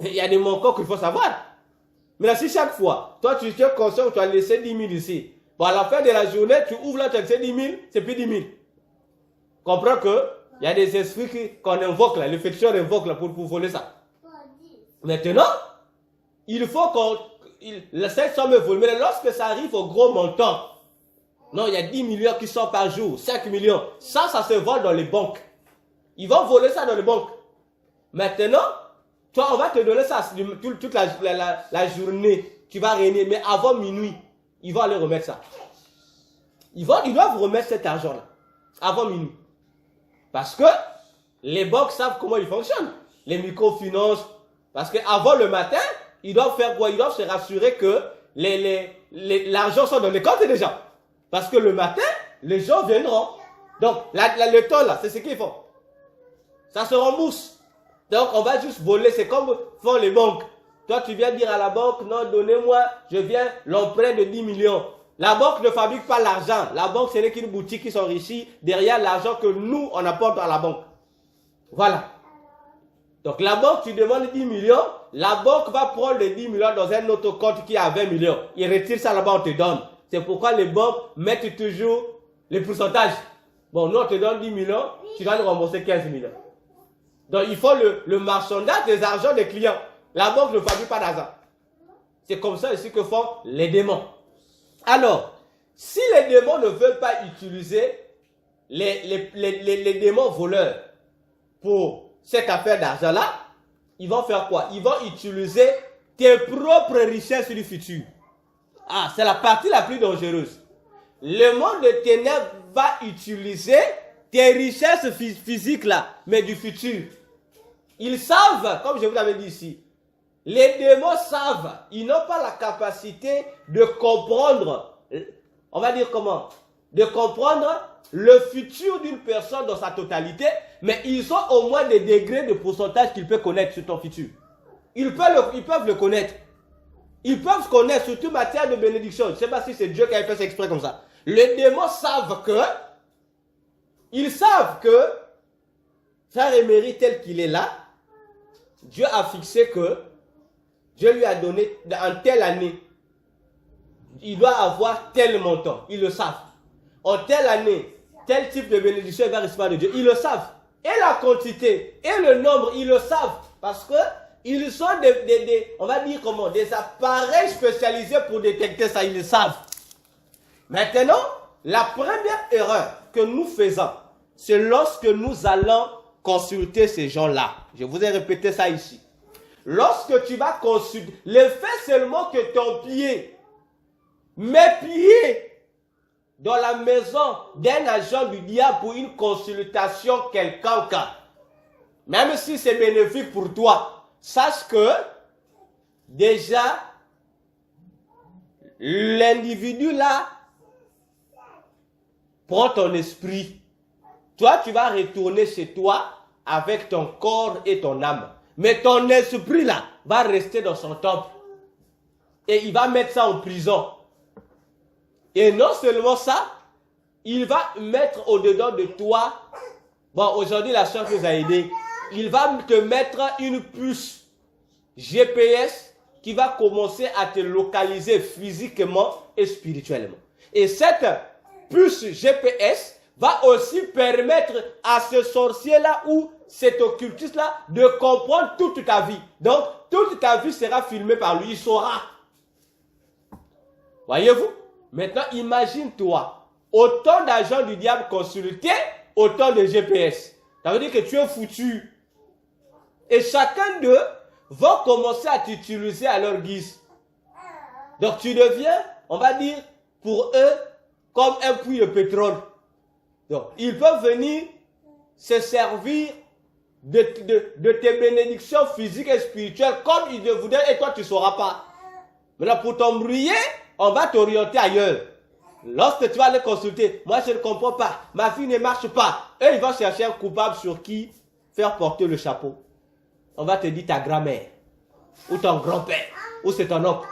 il y a des manquants qu'il faut savoir. Mais si chaque fois, toi tu es conscient que tu as laissé 10 000 ici, bon, à la fin de la journée, tu ouvres là, tu as laissé 10 000, c'est plus 10 000. Comprends que il y a des esprits qu'on invoque là, le féticheur invoque là pour voler ça. Maintenant, il faut cette somme est volée. Mais lorsque ça arrive au gros montant, non, il y a 10 millions qui sortent par jour, 5 millions. Ça se vole dans les banques. Ils vont voler ça dans les banques. Maintenant, toi, on va te donner ça toute la journée. Tu vas régner, mais avant minuit, ils vont aller remettre ça. Ils doivent remettre cet argent-là, avant minuit. Parce que les banques savent comment ils fonctionnent. Les microfinances. Parce qu'avant le matin, ils doivent faire quoi? Ils doivent se rassurer que l'argent sont dans les comptes des gens. Parce que le matin, les gens viendront. Donc, le temps là, c'est ce qu'ils font. Ça se rembourse. Donc, on va juste voler. C'est comme font les banques. Toi, tu viens dire à la banque, non, donnez-moi, je viens l'emprunt de 10 millions. La banque ne fabrique pas l'argent. La banque, ce n'est qu'une boutique qui s'enrichit derrière l'argent que nous, on apporte à la banque. Voilà. Donc, la banque, tu demandes 10 millions. La banque va prendre les 10 millions dans un autre compte qui a 20 millions. Il retire ça là-bas, on te donne. C'est pourquoi les banques mettent toujours les pourcentages. Bon, nous, on te donne 10 millions, tu dois nous rembourser 15 millions. Donc, il faut le marchandage des argents des clients. La banque ne fabrique pas d'argent. C'est comme ça aussi que font les démons. Alors, si les démons ne veulent pas utiliser les démons voleurs pour cette affaire d'argent-là, ils vont faire quoi? Ils vont utiliser tes propres richesses du futur. Ah, c'est la partie la plus dangereuse. Le monde de ténèbres va utiliser tes richesses physiques là, mais du futur. Ils savent, comme je vous l'avais dit ici, les démons savent, ils n'ont pas la capacité de comprendre, on va dire comment, de comprendre le futur d'une personne dans sa totalité, mais ils ont au moins des degrés de pourcentage qu'ils peuvent connaître sur ton futur. Ils peuvent le connaître. Ils peuvent connaître surtout en matière de bénédiction. Je ne sais pas si c'est Dieu qui a fait ça exprès comme ça. Les démons savent que Frère Emery tel qu'il est là, Dieu a fixé que Dieu lui a donné en telle année, il doit avoir tel montant. Ils le savent. En telle année, tel type de bénédiction il va recevoir de Dieu. Ils le savent. Et la quantité, et le nombre, ils le savent. Parce que ils sont on va dire comment, des appareils spécialisés pour détecter ça. Ils le savent. Maintenant, la première erreur que nous faisons, c'est lorsque nous allons consulter ces gens-là. Je vous ai répété ça ici. Lorsque tu vas consulter, le fait seulement que ton pied met pied dans la maison d'un agent du diable pour une consultation quelconque, même si c'est bénéfique pour toi, sache que déjà l'individu là prend ton esprit. Toi, tu vas retourner chez toi avec ton corps et ton âme. Mais ton esprit là va rester dans son temple. Et il va mettre ça en prison. Et non seulement ça, il va mettre au-dedans de toi. Bon, aujourd'hui la science nous a aidés. Il va te mettre une puce GPS qui va commencer à te localiser physiquement et spirituellement. Et cette puce GPS va aussi permettre à ce sorcier-là ou cet occultiste-là de comprendre toute ta vie. Donc, toute ta vie sera filmée par lui. Il saura. Voyez-vous? Maintenant, imagine-toi, autant d'agents du diable consultés, autant de GPS. Ça veut dire que tu es foutu. Et chacun d'eux va commencer à t'utiliser à leur guise. Donc, tu deviens, on va dire, pour eux, comme un puits de pétrole. Donc, ils peuvent venir se servir de tes bénédictions physiques et spirituelles comme ils le voudraient et toi tu ne sauras pas. Maintenant, pour t'embrouiller, on va t'orienter ailleurs. Lorsque tu vas les consulter, moi je ne comprends pas, ma vie ne marche pas. Eux, ils vont chercher un coupable sur qui faire porter le chapeau. On va te dire ta grand-mère, ou ton grand-père, ou c'est ton oncle.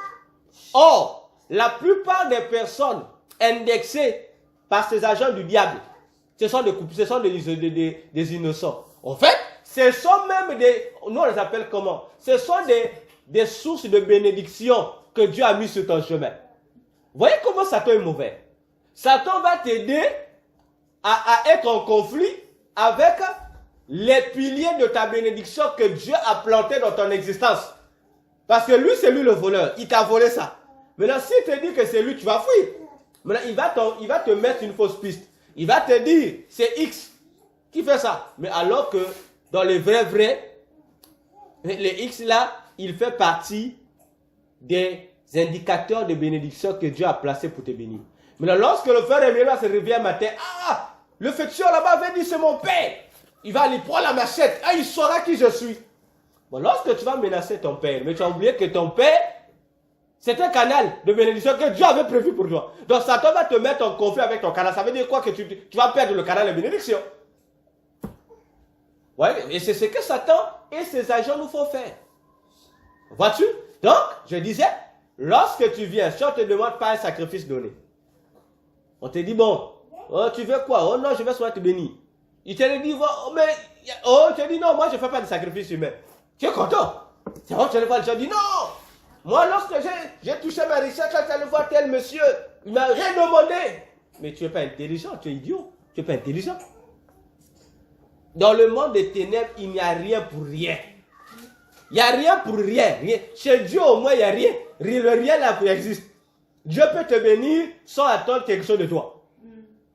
Or, la plupart des personnes indexées par ces agents du diable, ce sont des innocents. En fait, ce sont même nous on les appelle comment? Ce sont des sources de bénédiction que Dieu a mis sur ton chemin. Voyez comment Satan est mauvais. Satan va t'aider à être en conflit avec les piliers de ta bénédiction que Dieu a planté dans ton existence. Parce que lui, c'est lui le voleur. Il t'a volé ça. Maintenant, s'il te dit que c'est lui, tu vas fuir. Maintenant, il va te mettre une fausse piste. Il va te dire, c'est X qui fait ça. Mais alors que dans les vrais, les X là, il fait partie des indicateurs de bénédiction que Dieu a placés pour te bénir. Maintenant, lorsque le frère Emery se réveille un matin, ah, le féticheur là-bas avait dit c'est mon père. Il va aller prendre la machette, ah, il saura qui je suis. Bon, lorsque tu vas menacer ton père, mais tu as oublié que ton père, c'est un canal de bénédiction que Dieu avait prévu pour toi. Donc Satan va te mettre en conflit avec ton canal. Ça veut dire quoi? Que tu vas perdre le canal de bénédiction. Ouais, et c'est ce que Satan et ses agents nous font faire. Vois-tu? Donc, je disais, lorsque tu viens, si on te demande pas un sacrifice donné, on te dit, bon, oh, tu veux quoi? Oh non, je vais soit te bénir. Il te dit, oh, mais, oh, tu te dis, non, moi je ne fais pas de sacrifice humain. Tu es content? C'est vrai, tu vas le dis, non! Moi, lorsque j'ai touché ma richesse, quand tu allais voir tel monsieur, il m'a rien demandé. Mais tu n'es pas intelligent, tu es idiot. Tu n'es pas intelligent. Dans le monde des ténèbres, il n'y a rien pour rien. Il n'y a rien pour rien. Chez Dieu, au moins, il n'y a rien. Le rien là existe. Dieu peut te bénir sans attendre quelque chose de toi.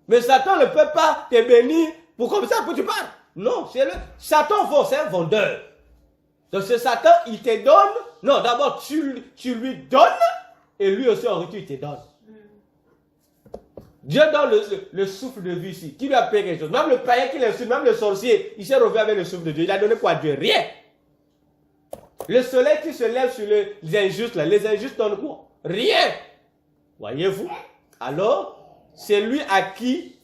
Mais Satan ne peut pas te bénir pour comme ça que tu parles. Non, c'est Satan, c'est un vendeur. Donc ce Satan, il te donne. Non, d'abord, tu lui donnes et lui aussi en retour, il te donne. Dieu donne le souffle de vie ici. Qui lui a payé quelque chose? Même le païen qui l'insulte, même le sorcier, il s'est revenu avec le souffle de Dieu. Il a donné quoi à Dieu? Rien. Le soleil qui se lève sur les injustes, là, les injustes donnent quoi? Rien. Voyez-vous? Alors, c'est lui à qui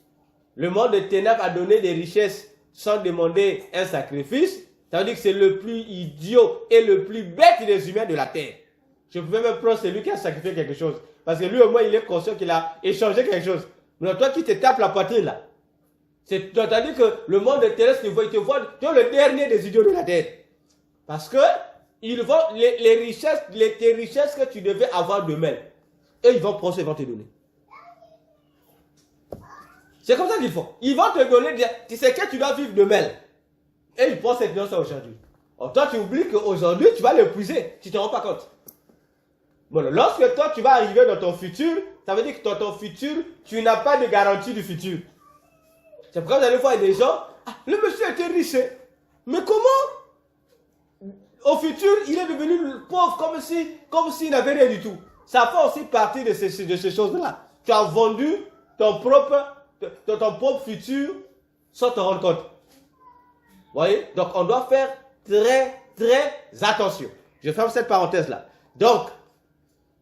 le monde des ténèbres a donné des richesses sans demander un sacrifice. Ça veut dire que c'est le plus idiot et le plus bête des humains de la terre. Je pouvais même prendre celui qui a sacrifié quelque chose. Parce que lui, au moins, il est conscient qu'il a échangé quelque chose. Mais toi qui te tapes la poitrine, là. C'est-à-dire que le monde des terrestres, il te voit, tu es le dernier des idiots de la terre. Parce que, ils vont, les richesses, tes richesses que tu devais avoir demain, eux, ils vont prendre, ils vont te donner. C'est comme ça qu'ils font. Ils vont te donner, tu sais que tu dois vivre demain. Et ils prennent cette ça aujourd'hui. Alors toi, tu oublies qu'aujourd'hui, tu vas l'épuiser. Tu ne te rends pas compte. Bon, lorsque toi, tu vas arriver dans ton futur, ça veut dire que dans ton futur, tu n'as pas de garantie du futur. C'est pourquoi vous allez voir des gens, ah, le monsieur était riche. Mais comment? Au futur, il est devenu pauvre comme s'il n'avait rien du tout. Ça fait aussi partie de ces choses-là. Tu as vendu ton propre futur sans te rendre compte. Vous voyez? Donc, on doit faire très, très attention. Je ferme cette parenthèse-là. Donc,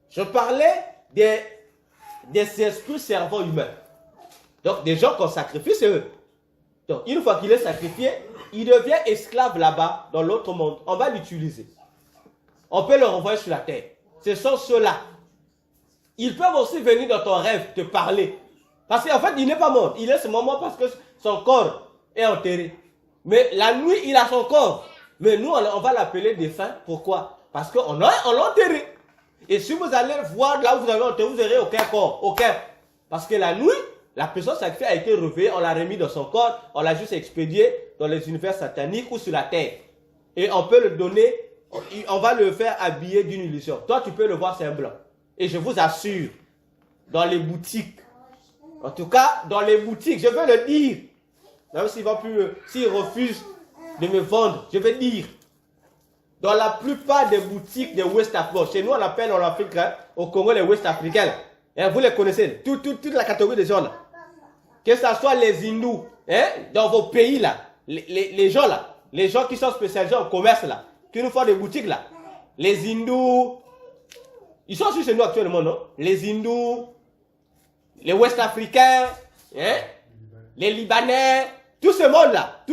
je parlais des esprits servants humains. Donc, des gens qu'on sacrifie, c'est eux. Donc, une fois qu'il est sacrifié, il devient esclave là-bas, dans l'autre monde. On va l'utiliser. On peut le renvoyer sur la terre. Ce sont ceux-là. Ils peuvent aussi venir dans ton rêve te parler. Parce qu'en fait, il n'est pas mort. Il est ce moment parce que son corps est enterré. Mais la nuit, il a son corps. Mais nous, on va l'appeler défunt. Pourquoi? Parce qu'on l'a enterré. Et si vous allez voir là où vous avez enterré, vous n'aurez aucun corps. Aucun. Parce que la nuit, la personne sacrifiée a été réveillée, on l'a remis dans son corps, on l'a juste expédié dans les univers sataniques ou sur la terre. Et on peut le donner, on va le faire habiller d'une illusion. Toi, tu peux le voir, c'est un blanc. Et je vous assure, dans les boutiques, en tout cas, dans les boutiques, je veux le dire, même s'ils refusent de me vendre, je vais dire, dans la plupart des boutiques de West Africa, chez nous on appelle en Afrique, hein, au Congo les West Africains, hein, vous les connaissez, toute la catégorie des gens là, que ce soit les hindous, hein, dans vos pays là, les gens là, les gens qui sont spécialisés en commerce là, qui nous font des boutiques là, les hindous, ils sont aussi chez nous actuellement, non? Les hindous, les West Africains, hein, les Libanais, tout ce monde-là,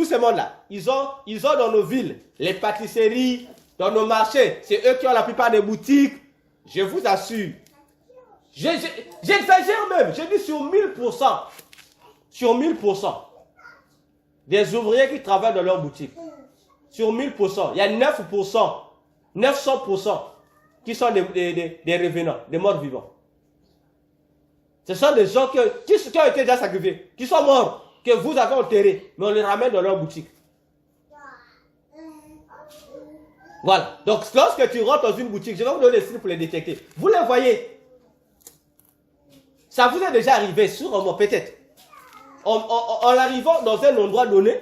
ils ont dans nos villes, les pâtisseries, dans nos marchés, c'est eux qui ont la plupart des boutiques, je vous assure. J'exagère même, je dis sur 1000%, des ouvriers qui travaillent dans leur boutique, sur 1000%, il y a 900% qui sont des revenants, des morts vivants. Ce sont des gens qui ont été déjà sacrifiés, qui sont morts, que vous avez enterrés, mais on les ramène dans leur boutique. Voilà. Donc, lorsque tu rentres dans une boutique, je vais vous donner les signes pour les détecter. Vous les voyez. Ça vous est déjà arrivé, sûrement, peut-être. En arrivant dans un endroit donné,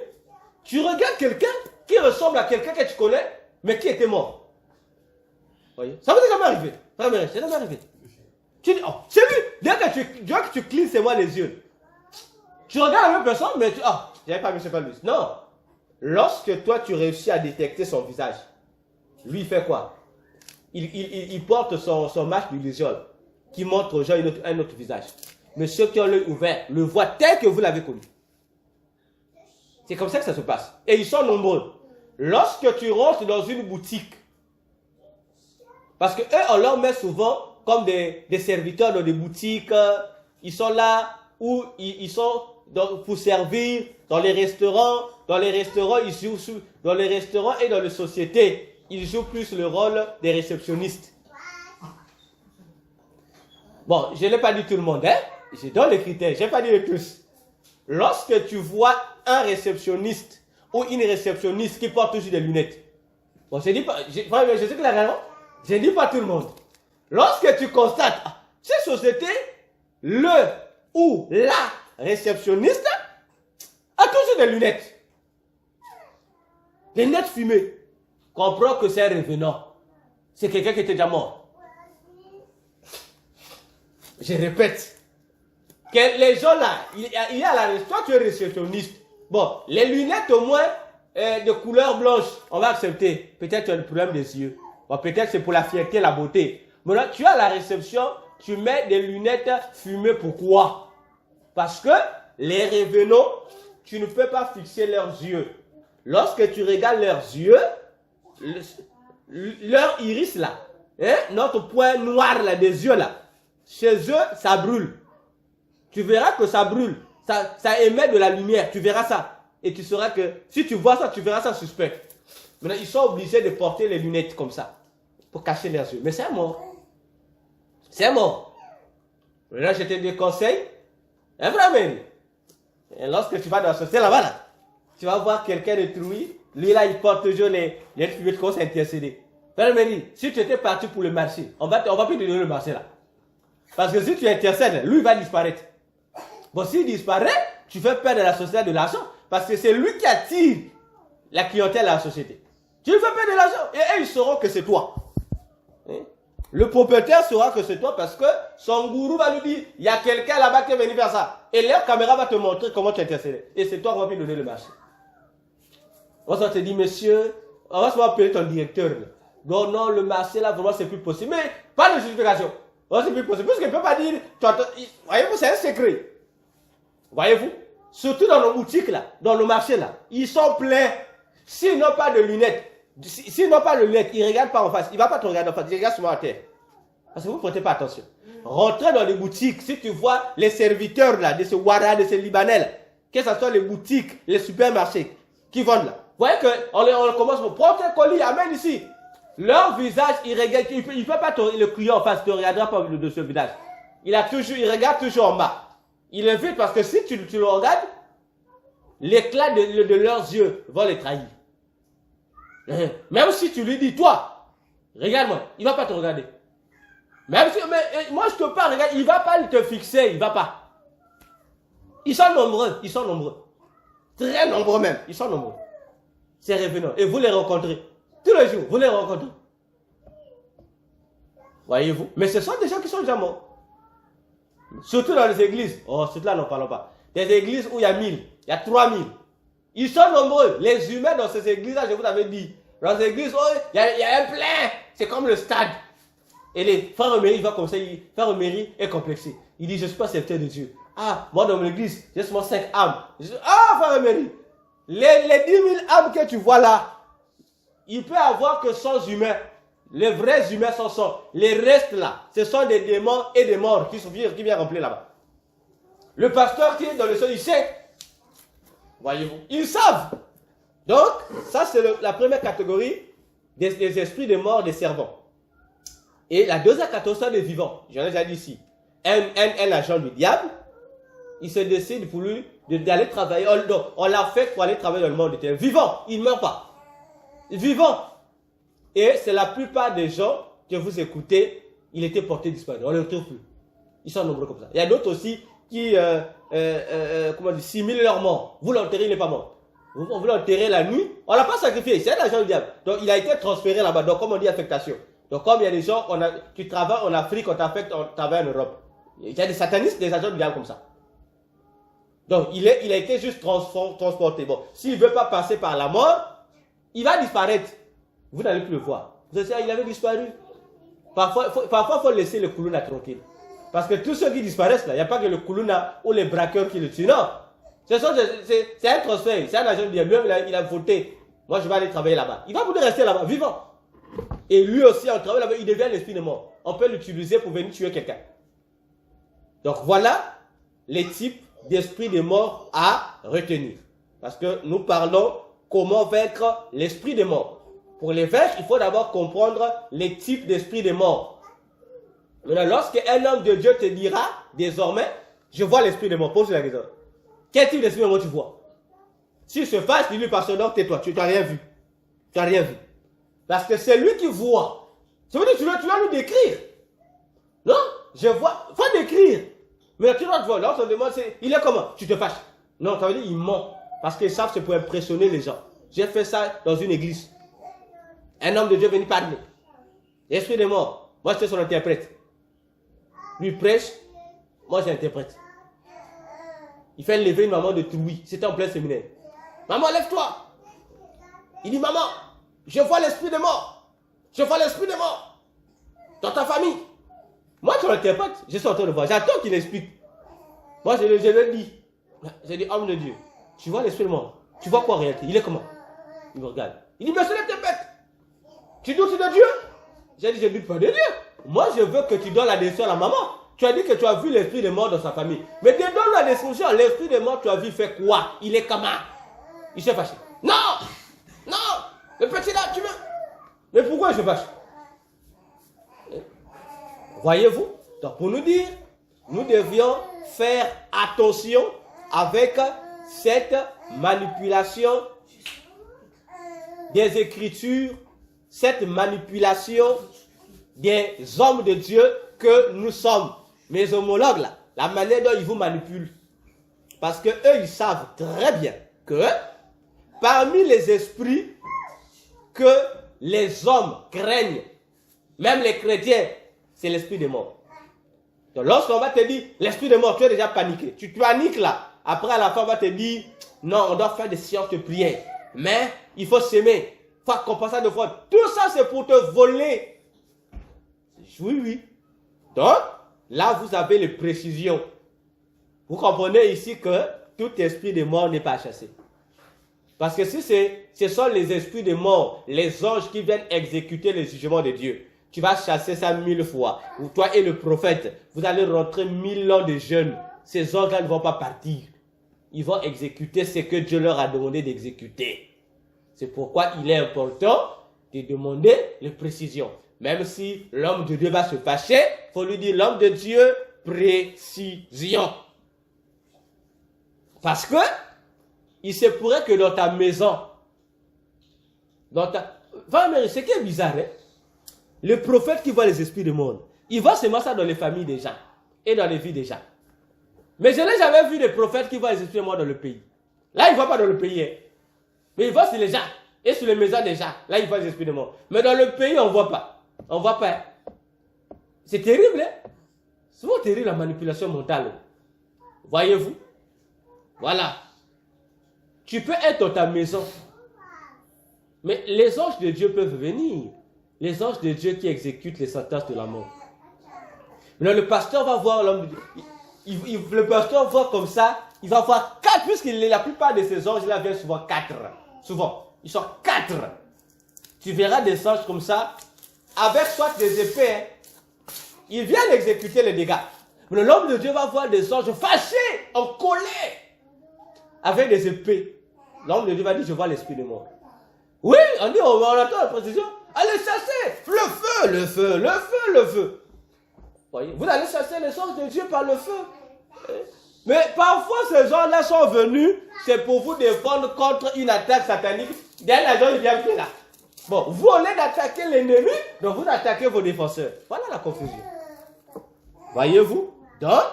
tu regardes quelqu'un qui ressemble à quelqu'un que tu connais, mais qui était mort. Voyez? Ça vous est jamais arrivé. C'est jamais arrivé. Tu dis, oh, c'est lui. Dès que tu clignes, c'est moi les yeux. Tu regardes la même personne, mais tu... Ah, j'avais pas vu ce pas lui. Non. Lorsque toi, tu réussis à détecter son visage, lui, il fait quoi? Il porte son masque d'illusion qui montre aux gens un autre visage. Mais ceux qui ont l'œil ouvert le voient tel que vous l'avez connu. C'est comme ça que ça se passe. Et ils sont nombreux. Lorsque tu rentres dans une boutique, parce qu'eux, on leur met souvent comme des serviteurs dans des boutiques, ils sont là où ils sont pour servir dans les restaurants. Dans les restaurants, ils jouent dans les restaurants et dans les sociétés, ils jouent plus le rôle des réceptionnistes. Bon, je n'ai pas dit tout le monde, hein? Je donne les critères, je n'ai pas dit de tous. Lorsque tu vois un réceptionniste ou une réceptionniste qui porte toujours des lunettes, bon, je dis pas, je sais que la raison, je ne dis pas tout le monde. Lorsque tu constates, cette société, le ou la réceptionniste a toujours des lunettes. Les lunettes fumées. Comprends que c'est un revenant. C'est quelqu'un qui était déjà mort. Je répète. Que les gens là, il y a la toi tu es réceptionniste. Bon, les lunettes au moins de couleur blanche, on va accepter. Peut-être tu as le problème des yeux. Bon, peut-être c'est pour la fierté, la beauté. Maintenant, tu as la réception, tu mets des lunettes fumées. Pourquoi? Parce que les revenants, tu ne peux pas fixer leurs yeux. Lorsque tu regardes leurs yeux, leur iris là, hein, notre point noir là des yeux là, chez eux, ça brûle. Tu verras que ça brûle. Ça émet de la lumière. Tu verras ça. Et tu sauras que, si tu vois ça, tu verras ça suspect. Maintenant, ils sont obligés de porter les lunettes comme ça, pour cacher leurs yeux. Mais c'est mort. C'est mort. Maintenant, je te déconseille, hein, vraiment. Et lorsque tu vas dans la société là-bas, là, tu vas voir quelqu'un de troué. Lui là, il porte toujours les fumées de commence à intercéder. Vraiment, si tu étais parti pour le marché, on va plus te donner le marché là. Parce que si tu intercèdes, lui va disparaître. Bon, s'il disparaît, tu fais perdre à la société de l'argent. Parce que c'est lui qui attire la clientèle à la société. Tu lui fais perdre de l'argent. Et ils sauront que c'est toi. Hein? Le propriétaire saura que c'est toi parce que son gourou va lui dire, il y a quelqu'un là-bas qui est venu faire ça. Et leur caméra va te montrer comment tu intercèdes. Et c'est toi qui va lui donner le marché. On va te dire, monsieur, on va se appeler ton directeur. Non, non, le marché là, vraiment, c'est plus possible. Mais pas de justification. Non, c'est plus possible. Parce qu'il ne peut pas dire, voyez-vous, c'est un secret. Voyez-vous, surtout dans nos boutiques là, dans nos marchés là, ils sont pleins. S'ils n'ont pas de lunettes, s'ils n'ont pas de lunettes, ils ne regardent pas en face. Il ne va pas te regarder en face, ils regardent souvent à terre. Parce que vous ne prêtez pas attention. Rentrez dans les boutiques, si tu vois les serviteurs là, de ces Ouara, de ces Libanais là, que ce soit les boutiques, les supermarchés qui vendent là. Vous voyez qu'on commence à prendre un colis, amène ici. Leur visage, il regarde, il ne peut pas le crier en face, tu ne regarderas pas de ce visage. Il regarde toujours en bas. Il est vite parce que si tu le regardes, l'éclat de leurs yeux va les trahir. Même si tu lui dis, toi, regarde-moi, il ne va pas te regarder. Même si, mais moi je te parle, regarde, il ne va pas te fixer, il ne va pas. Ils sont nombreux, ils sont nombreux. Très nombreux même, ils sont nombreux. C'est revenant. Et vous les rencontrez. Tous les jours, vous les rencontrez. Voyez-vous? Mais ce sont des gens qui sont déjà morts. Surtout dans les églises. Oh, surtout là, n'en parlons pas. Des églises où il y a 1000, il y a 3000. Ils sont nombreux. Les humains dans ces églises-là, je vous avais dit. Dans ces églises, oh, il y a un plein. C'est comme le stade. Et les frères Emery, il va comme ça, frère Emery est complexé. Il dit, je ne suis pas serviteur de Dieu. Ah, moi dans mon église, j'ai seulement 5 âmes. Ah, frère Emery, les 10 000 âmes que tu vois là, il peut avoir que 100 humains. Les vrais humains sont 100. Les restes là, ce sont des démons et des morts qui viennent remplir là-bas. Le pasteur qui est dans le sol, il sait. Voyez-vous, ils savent. Donc, ça c'est la première catégorie des esprits de mort, des servants. Et la deuxième catégorie, c'est des vivants. J'en ai déjà dit ici. Un agent du diable, il se décide pour lui d'aller travailler. On l'a fait pour aller travailler dans le monde de terre. Vivant, il ne meurt pas. Vivant. Et c'est la plupart des gens que vous écoutez, il était porté disparu. On ne le retrouve plus. Ils sont nombreux comme ça. Il y a d'autres aussi qui simulent leur mort. Vous l'enterrez, il n'est pas mort. Vous l'enterrez la nuit, on ne l'a pas sacrifié. C'est un agent du diable. Donc il a été transféré là-bas. Donc comme on dit, affectation. Donc comme il y a des gens, tu travailles en Afrique, on t'affecte, on travaille en Europe. Il y a des satanistes, des agents du diable comme ça. Donc il a été juste transporté. Bon, s'il ne veut pas passer par la mort, il va disparaître. Vous n'allez plus le voir. Vous savez, il avait disparu. Parfois, il faut laisser le Koulouna tranquille. Parce que tous ceux qui disparaissent là, il n'y a pas que le Koulouna ou les braqueurs qui le tuent. Non. C'est un transfert, c'est un agent de Dieu, il a voté. Moi, je vais aller travailler là-bas. Il va vouloir rester là-bas, vivant. Et lui aussi, en travaillant là-bas, il devient l'esprit de mort. On peut l'utiliser pour venir tuer quelqu'un. Donc voilà les types d'esprit de mort à retenir. Parce que nous parlons comment vaincre l'esprit de mort. Pour les vaincre, il faut d'abord comprendre les types d'esprit de mort. Maintenant, lorsque un homme de Dieu te dira, désormais, je vois l'esprit de mort, pose la question. Quel type d'esprit de mort tu vois? S'il se fâche, dis-lui, pasteur, non, tais-toi, tu n'as rien vu. Tu n'as rien vu. Parce que c'est lui qui voit. Ça veut dire que tu vas nous décrire. Non, je vois, faut décrire. Mais tu dois te voir, là, on se demande, il est comment? Tu te fâches. Non, ça veut dire qu'il ment. Parce qu'ils savent que c'est pour impressionner les gens. J'ai fait ça dans une église. Un homme de Dieu venu parler. L'esprit de mort. Moi, j'étais son interprète. Lui prêche, moi j'interprète. Il fait lever une maman de Trouy. C'était en plein séminaire. Maman, lève-toi. Il dit, maman, je vois l'esprit de mort. Je vois l'esprit de mort. Dans ta famille. Moi, je l'interprète. Je suis en train de voir. J'attends qu'il explique. Moi, je le dis. J'ai dit, homme de Dieu, tu vois l'esprit de mort. Tu vois quoi en réalité? Il est comment? Il me regarde. Il dit, mais c'est l'interprète. Tu doutes de Dieu? J'ai dit, je ne doute pas de Dieu. Moi, je veux que tu donnes la description à la maman. Tu as dit que tu as vu l'esprit de mort dans sa famille. Mais donne la description. L'esprit de mort, tu as vu fait quoi? Il est comment? Il s'est fâché. Non! Non! Le petit là, tu veux? Mais pourquoi il se fâche? Voyez-vous? Donc, pour nous dire, nous devions faire attention avec cette manipulation des Écritures, cette manipulation des hommes de Dieu que nous sommes. Mes homologues là, la manière dont ils vous manipulent. Parce que eux, ils savent très bien que parmi les esprits que les hommes craignent, même les chrétiens, c'est l'esprit de mort. Donc lorsqu'on va te dire l'esprit de mort, tu es déjà paniqué. Tu paniques là. Après à la fin, on va te dire non, on doit faire des séances de prière. Mais il faut s'aimer. Il faut compenser de foi. Tout ça, c'est pour te voler. Oui, oui. Donc, là, vous avez les précisions. Vous comprenez ici que tout esprit de mort n'est pas chassé. Parce que si ce sont les esprits de mort, les anges qui viennent exécuter les jugements de Dieu, tu vas chasser ça 1000 fois. Ou toi et le prophète, vous allez rentrer 1000 ans de jeûne. Ces anges-là ne vont pas partir. Ils vont exécuter ce que Dieu leur a demandé d'exécuter. C'est pourquoi il est important de demander les précisions. Même si l'homme de Dieu va se fâcher, il faut lui dire l'homme de Dieu, précision. Parce que il se pourrait que dans ta maison, ce qui est bizarre, hein? Le prophète qui voit les esprits du monde, il voit seulement ça dans les familles des gens et dans les vies des gens. Mais je n'ai jamais vu de prophète qui voit les esprits du monde dans le pays. Là, il ne voit pas dans le pays. Hein? Mais il voit sur les gens et sur les maisons des gens. Là, il voit les esprits du monde. Mais dans le pays, on ne voit pas. On ne voit pas. Hein? C'est terrible. Hein? C'est vraiment terrible la manipulation mentale. Voyez-vous? Voilà. Tu peux être dans ta maison. Mais les anges de Dieu peuvent venir. Les anges de Dieu qui exécutent les sentences de la mort. Maintenant, le pasteur va voir l'homme de Dieu. Le pasteur voit comme ça. Il va voir 4, puisque la plupart de ces anges-là viennent souvent 4. Souvent. Ils sont 4. Tu verras des anges comme ça, avec soit des épées. Hein. Ils viennent exécuter les dégâts. Mais l'homme de Dieu va voir des anges fâchés, en colère, avec des épées. L'homme de Dieu va dire, je vois l'esprit de mort. Oui, on dit, on attend la précision. Allez chasser le feu, le feu, le feu, le feu. Voyez, vous allez chasser les anges de Dieu par le feu. Mais parfois, ces gens-là sont venus, c'est pour vous défendre contre une attaque satanique. D'un agent, il vient là. Bon, vous, au lieu d'attaquer l'ennemi, donc vous attaquez vos défenseurs. Voilà la confusion. Voyez-vous? Donc,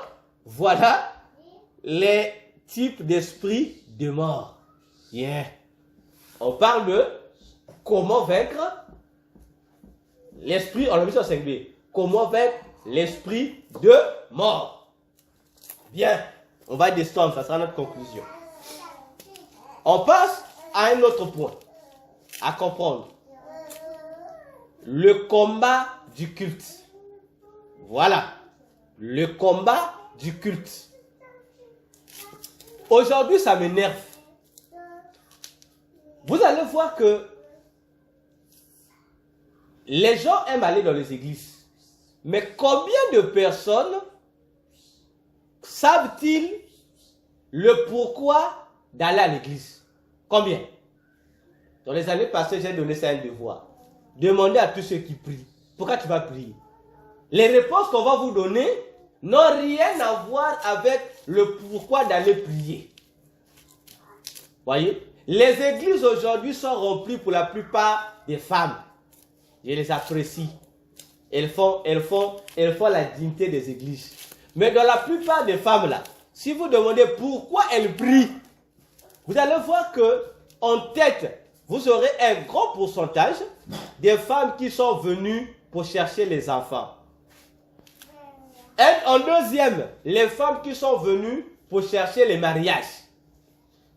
voilà les types d'esprits de mort. Yeah. On parle de comment vaincre l'esprit, on l'a vu sur 5B. Comment vaincre l'esprit de mort. Bien, on va descendre, ça sera notre conclusion. On passe à un autre point à comprendre. Le combat du culte. Voilà. Le combat du culte. Aujourd'hui, ça m'énerve. Vous allez voir que les gens aiment aller dans les églises. Mais combien de personnes savent-ils le pourquoi d'aller à l'église? Combien? Dans les années passées, j'ai donné ça un devoir. Demandez à tous ceux qui prient. Pourquoi tu vas prier? Les réponses qu'on va vous donner n'ont rien à voir avec le pourquoi d'aller prier. Voyez? Les églises aujourd'hui sont remplies pour la plupart des femmes. Je les apprécie. Elles font la dignité des églises. Mais dans la plupart des femmes là, si vous demandez pourquoi elles prient, vous allez voir que en tête, vous aurez un grand pourcentage des femmes qui sont venues pour chercher les enfants. Et en deuxième, les femmes qui sont venues pour chercher les mariages.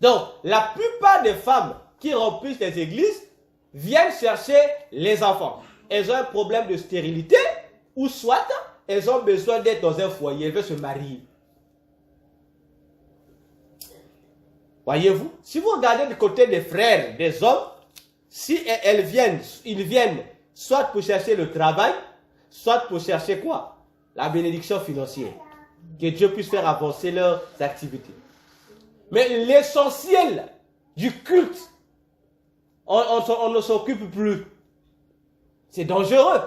Donc, la plupart des femmes qui remplissent les églises viennent chercher les enfants. Elles ont un problème de stérilité ou soit elles ont besoin d'être dans un foyer, elles veulent se marier. Voyez-vous, si vous regardez du côté des frères, des hommes, si ils viennent soit pour chercher le travail, soit pour chercher quoi? La bénédiction financière. Que Dieu puisse faire avancer leurs activités. Mais l'essentiel du culte, on ne s'occupe plus. C'est dangereux.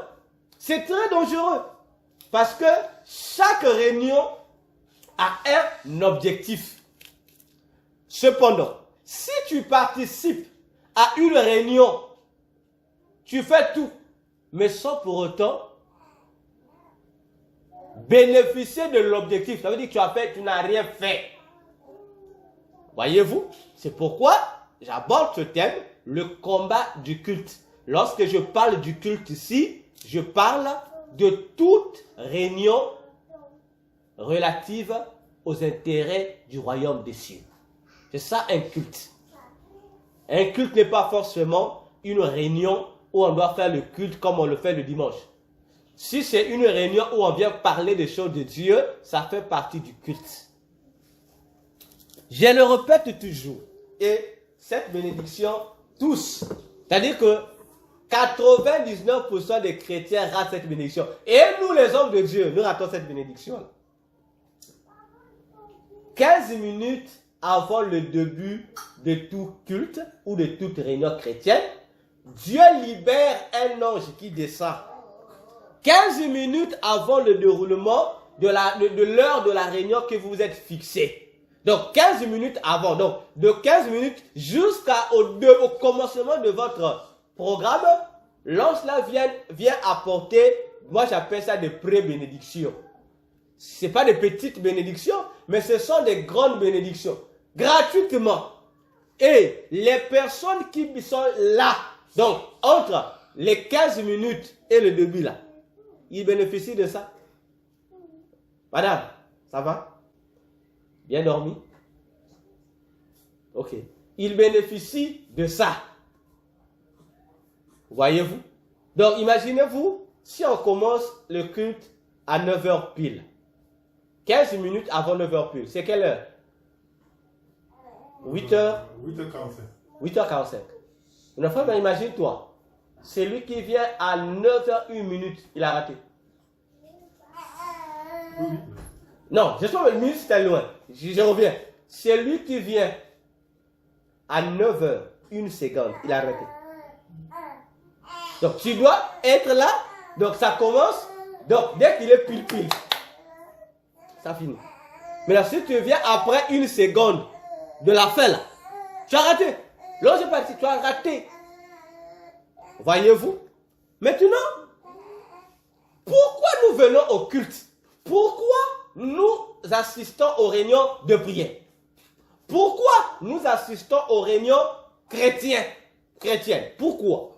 C'est très dangereux. Parce que chaque réunion a un objectif. Cependant, si tu participes à une réunion, tu fais tout, mais sans pour autant bénéficier de l'objectif. Ça veut dire que tu n'as rien fait. Voyez-vous, c'est pourquoi j'aborde ce thème, le combat du culte. Lorsque je parle du culte ici, je parle de toute réunion relative aux intérêts du royaume des cieux. C'est ça un culte. Un culte n'est pas forcément une réunion où on doit faire le culte comme on le fait le dimanche. Si c'est une réunion où on vient parler des choses de Dieu, ça fait partie du culte. Je le répète toujours. Et cette bénédiction, tous, c'est-à-dire que 99% des chrétiens ratent cette bénédiction. Et nous, les hommes de Dieu, nous ratons cette bénédiction. 15 minutes avant le début de tout culte ou de toute réunion chrétienne, Dieu libère un ange qui descend. 15 minutes avant le déroulement de l'heure de la réunion que vous êtes fixé. Donc 15 minutes avant, donc de 15 minutes jusqu'au commencement de votre programme, l'ange là vient apporter, moi j'appelle ça des pré-bénédictions. Ce n'est pas des petites bénédictions, mais ce sont des grandes bénédictions, gratuitement. Et les personnes qui sont là, donc entre les 15 minutes et le début là, ils bénéficient de ça. Madame, ça va? Bien dormi? Ok. Ils bénéficient de ça. Voyez-vous? Donc, imaginez-vous, si on commence le culte à 9h pile, 15 minutes avant 9h pile, c'est quelle heure? 8h? 8h45. 8h45. Une fois, imagine-toi, celui qui vient à 9h01, il a raté. Non, je trouve que le minute c'était loin. Je reviens. Celui qui vient à 9h01, il a arrêté. Donc tu dois être là. Donc ça commence. Donc dès qu'il est pile, ça finit. Maintenant si tu viens après 1 seconde de la fin là, tu as raté. L'autre est parti, tu as raté. Voyez-vous? Maintenant, pourquoi nous venons au culte? Pourquoi nous assistons aux réunions de prière? Pourquoi nous assistons aux réunions chrétiennes? Pourquoi?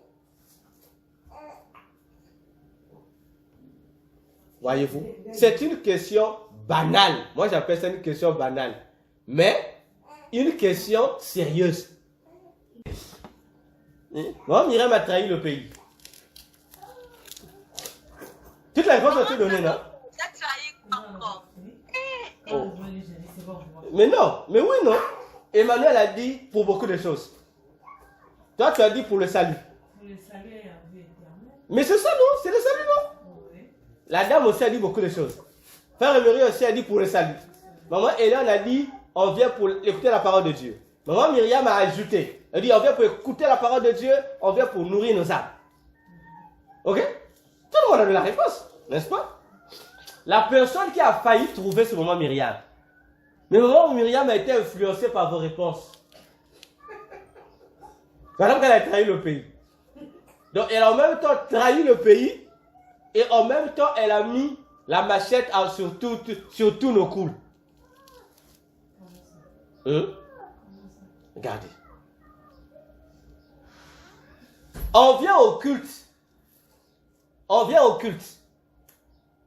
Voyez-vous? C'est une question banale. Moi, j'appelle ça une question banale. Mais une question sérieuse. Moi, Myriam a trahi le pays. Toutes les réponses ont été données, non? J'ai trahi encore. Oh. Mais non, mais oui, non. Emmanuel a dit pour beaucoup de choses. Toi, tu as dit pour le salut. Pour le salut et la vie éternelle. Mais c'est ça, non? C'est le salut, non? Oui. La dame aussi a dit beaucoup de choses. Frère Emery aussi a dit pour le salut. Maman Hélène a dit, on vient pour écouter la parole de Dieu. Maman Myriam a ajouté, elle dit, on vient pour écouter la parole de Dieu, on vient pour nourrir nos âmes. Ok? Tout le monde a donné la réponse, n'est-ce pas? La personne qui a failli trouver, c'est maman Myriam. Mais maman Myriam a été influencée par vos réponses. Madame qu'elle a trahi le pays. Donc elle a en même temps trahi le pays et en même temps elle a mis la machette sur tous nos coups. Regardez. On vient au culte. On vient au culte.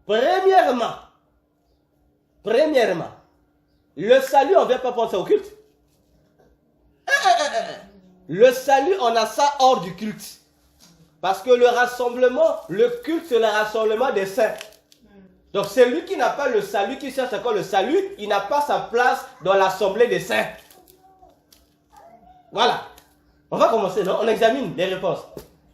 Premièrement, le salut, on ne vient pas penser au culte. Le salut, on a ça hors du culte. Parce que le rassemblement, le culte, c'est le rassemblement des saints. Donc celui qui n'a pas le salut, qui cherche encore le salut, il n'a pas sa place dans l'assemblée des saints. Voilà. On va commencer, non? On examine les réponses.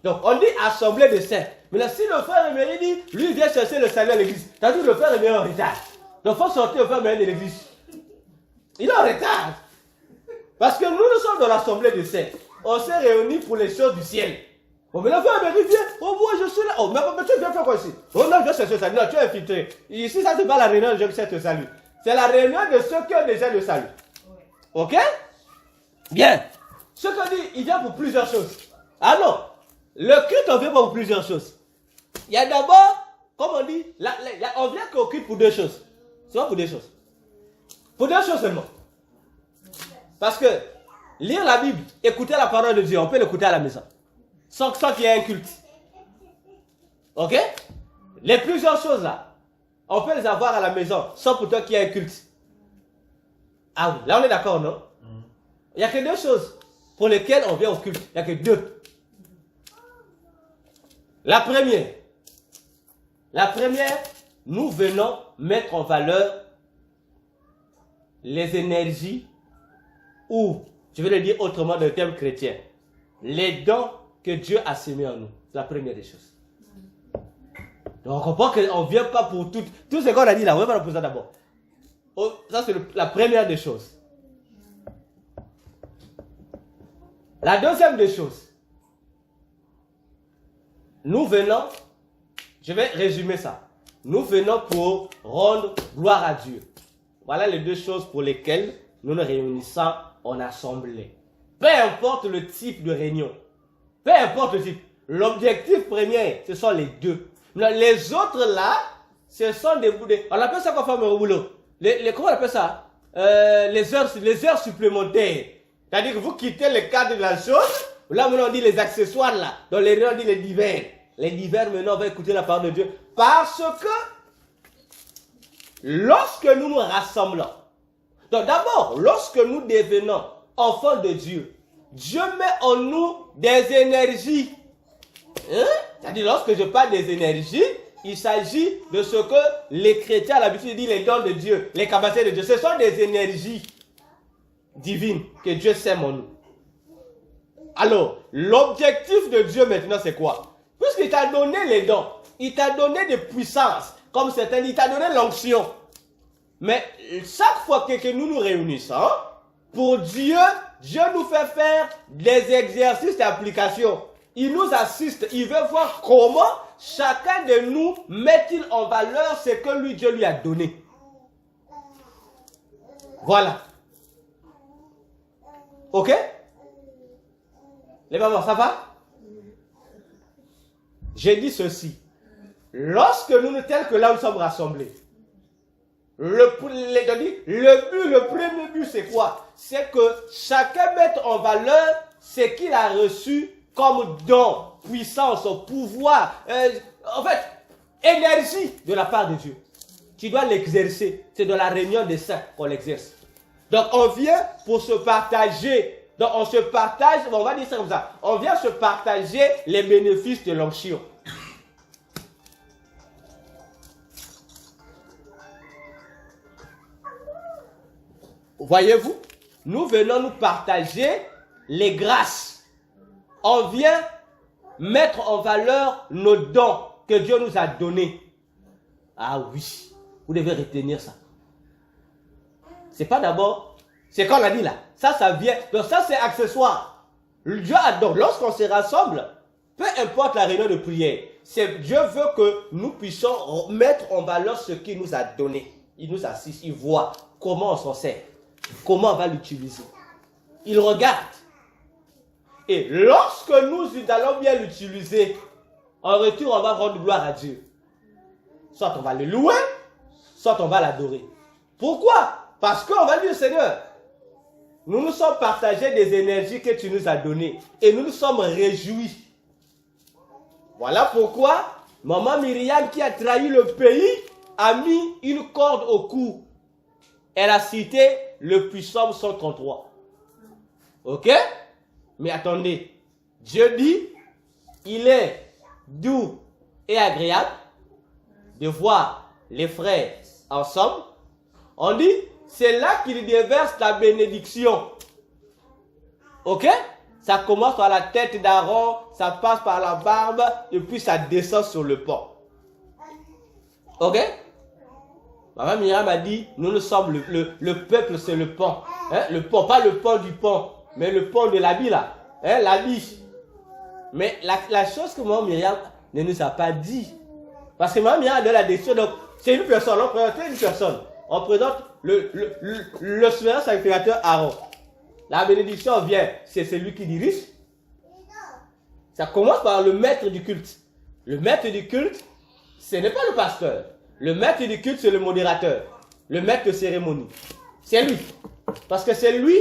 Donc on dit assemblée des saints. Mais là, si le frère Emery dit, lui vient chercher le salut à l'église, t'as dit le frère Emery est en retard. Donc il faut sortir le frère Emery de l'église. Il est en retard. Parce que nous sommes dans l'assemblée des saints. On s'est réunis pour les choses du ciel. Bon, mais le frère Emery vient. Oh, moi je suis là. Oh, mais tu viens faire quoi ici? Oh non, je viens chercher le salut. Non, tu es infiltré. Ici, ça, c'est pas la réunion de gens qui cherchent le salut. C'est la réunion de ceux qui ont déjà le salut. Ok? Bien. Ce qu'on dit, il vient pour plusieurs choses. Ah non. Le culte, on vient pas pour plusieurs choses. Il y a d'abord, comme on dit, on vient qu'au culte pour deux choses. C'est pas pour deux choses. Pour deux choses seulement. Parce que lire la Bible, écouter la parole de Dieu, on peut l'écouter à la maison. Sans qu'il y ait un culte. Ok? Les plusieurs choses là, on peut les avoir à la maison sans pourtant qu'il y ait un culte. Ah oui, là on est d'accord, non? Il n'y a que deux choses pour lesquelles on vient au culte. Il n'y a que deux. La première, nous venons mettre en valeur les énergies ou, je vais le dire autrement dans le terme chrétien, les dons que Dieu a semés en nous. C'est la première des choses. Donc on comprend qu'on ne vient pas pour tout ce qu'on a dit là, on va le poser d'abord. Oh, ça c'est la première des choses. La deuxième des choses, nous venons, je vais résumer ça. Nous venons pour rendre gloire à Dieu. Voilà les deux choses pour lesquelles nous nous réunissons en assemblée. Peu importe le type de réunion. Peu importe le type. L'objectif premier, ce sont les deux. Les autres là, ce sont des bouts de... On appelle ça quoi faire au boulot? Comment on appelle ça? Les heures supplémentaires. C'est-à-dire que vous quittez le cadre de la chose. Là, maintenant, on dit les accessoires, là. Dans les réunions, on dit les divers. Les divers, maintenant, on va écouter la parole de Dieu. Parce que, lorsque nous nous rassemblons, donc d'abord, lorsque nous devenons enfants de Dieu, Dieu met en nous des énergies. Hein? C'est-à-dire, lorsque je parle des énergies, il s'agit de ce que les chrétiens, à l'habitude, disent les dons de Dieu, les capacités de Dieu. Ce sont des énergies divines que Dieu sème en nous. Alors, l'objectif de Dieu maintenant, c'est quoi? Puisqu'il t'a donné les dons, il t'a donné des puissances, comme certains disent, il t'a donné l'onction. Mais chaque fois que nous nous réunissons, pour Dieu, Dieu nous fait faire des exercices d'application. Il nous assiste, il veut voir comment chacun de nous met-il en valeur ce que Dieu lui a donné. Voilà. Ok? Les mamans, ça va? J'ai dit ceci. Lorsque nous, tel que là, nous sommes rassemblés, le premier but, c'est quoi? C'est que chacun mette en valeur ce qu'il a reçu comme don, puissance, pouvoir, en fait, énergie de la part de Dieu. Tu dois l'exercer. C'est dans la réunion des saints qu'on l'exerce. Donc, on vient pour se partager. Donc, on se partage, on va dire ça comme ça. On vient se partager les bénéfices de l'onction. voyez-vous, nous venons nous partager les grâces. On vient mettre en valeur nos dons que Dieu nous a donnés. Ah oui, vous devez retenir ça. C'est pas d'abord, c'est qu'on a dit là. Ça vient, donc ça c'est accessoire. Dieu adore. Lorsqu'on se rassemble, peu importe la réunion de prière, Dieu veut que nous puissions mettre en valeur ce qu'il nous a donné. Il nous assiste, il voit comment on s'en sert, comment on va l'utiliser. Il regarde. Et lorsque nous allons bien l'utiliser, en retour, on va rendre gloire à Dieu. Soit on va le louer, soit on va l'adorer. Pourquoi? Parce qu'on va dire, Seigneur, nous nous sommes partagés des énergies que tu nous as données et nous nous sommes réjouis. Voilà pourquoi maman Myriam qui a trahi le pays a mis une corde au cou. Elle a cité le Psaume 133. Ok? Mais attendez, Dieu dit, il est doux et agréable de voir les frères ensemble. On dit, c'est là qu'il déverse la bénédiction. Ok? Ça commence par la tête d'Aaron, ça passe par la barbe, et puis ça descend sur le pont. Ok? Maman Myriam a dit, nous sommes le peuple, c'est le pont. Hein? Le pont, pas le pont du pont, mais le pont de l'habit là. Hein? L'habit. Mais la chose que maman Myriam ne nous a pas dit, parce que maman Myriam a donné la décision, donc c'est une personne, on présente une personne. On présente le souverain sacrificateur Aaron. La bénédiction vient, c'est celui qui dirige. Ça commence par le maître du culte. Le maître du culte, ce n'est pas le pasteur. Le maître du culte, c'est le modérateur. Le maître de cérémonie. C'est lui. Parce que c'est lui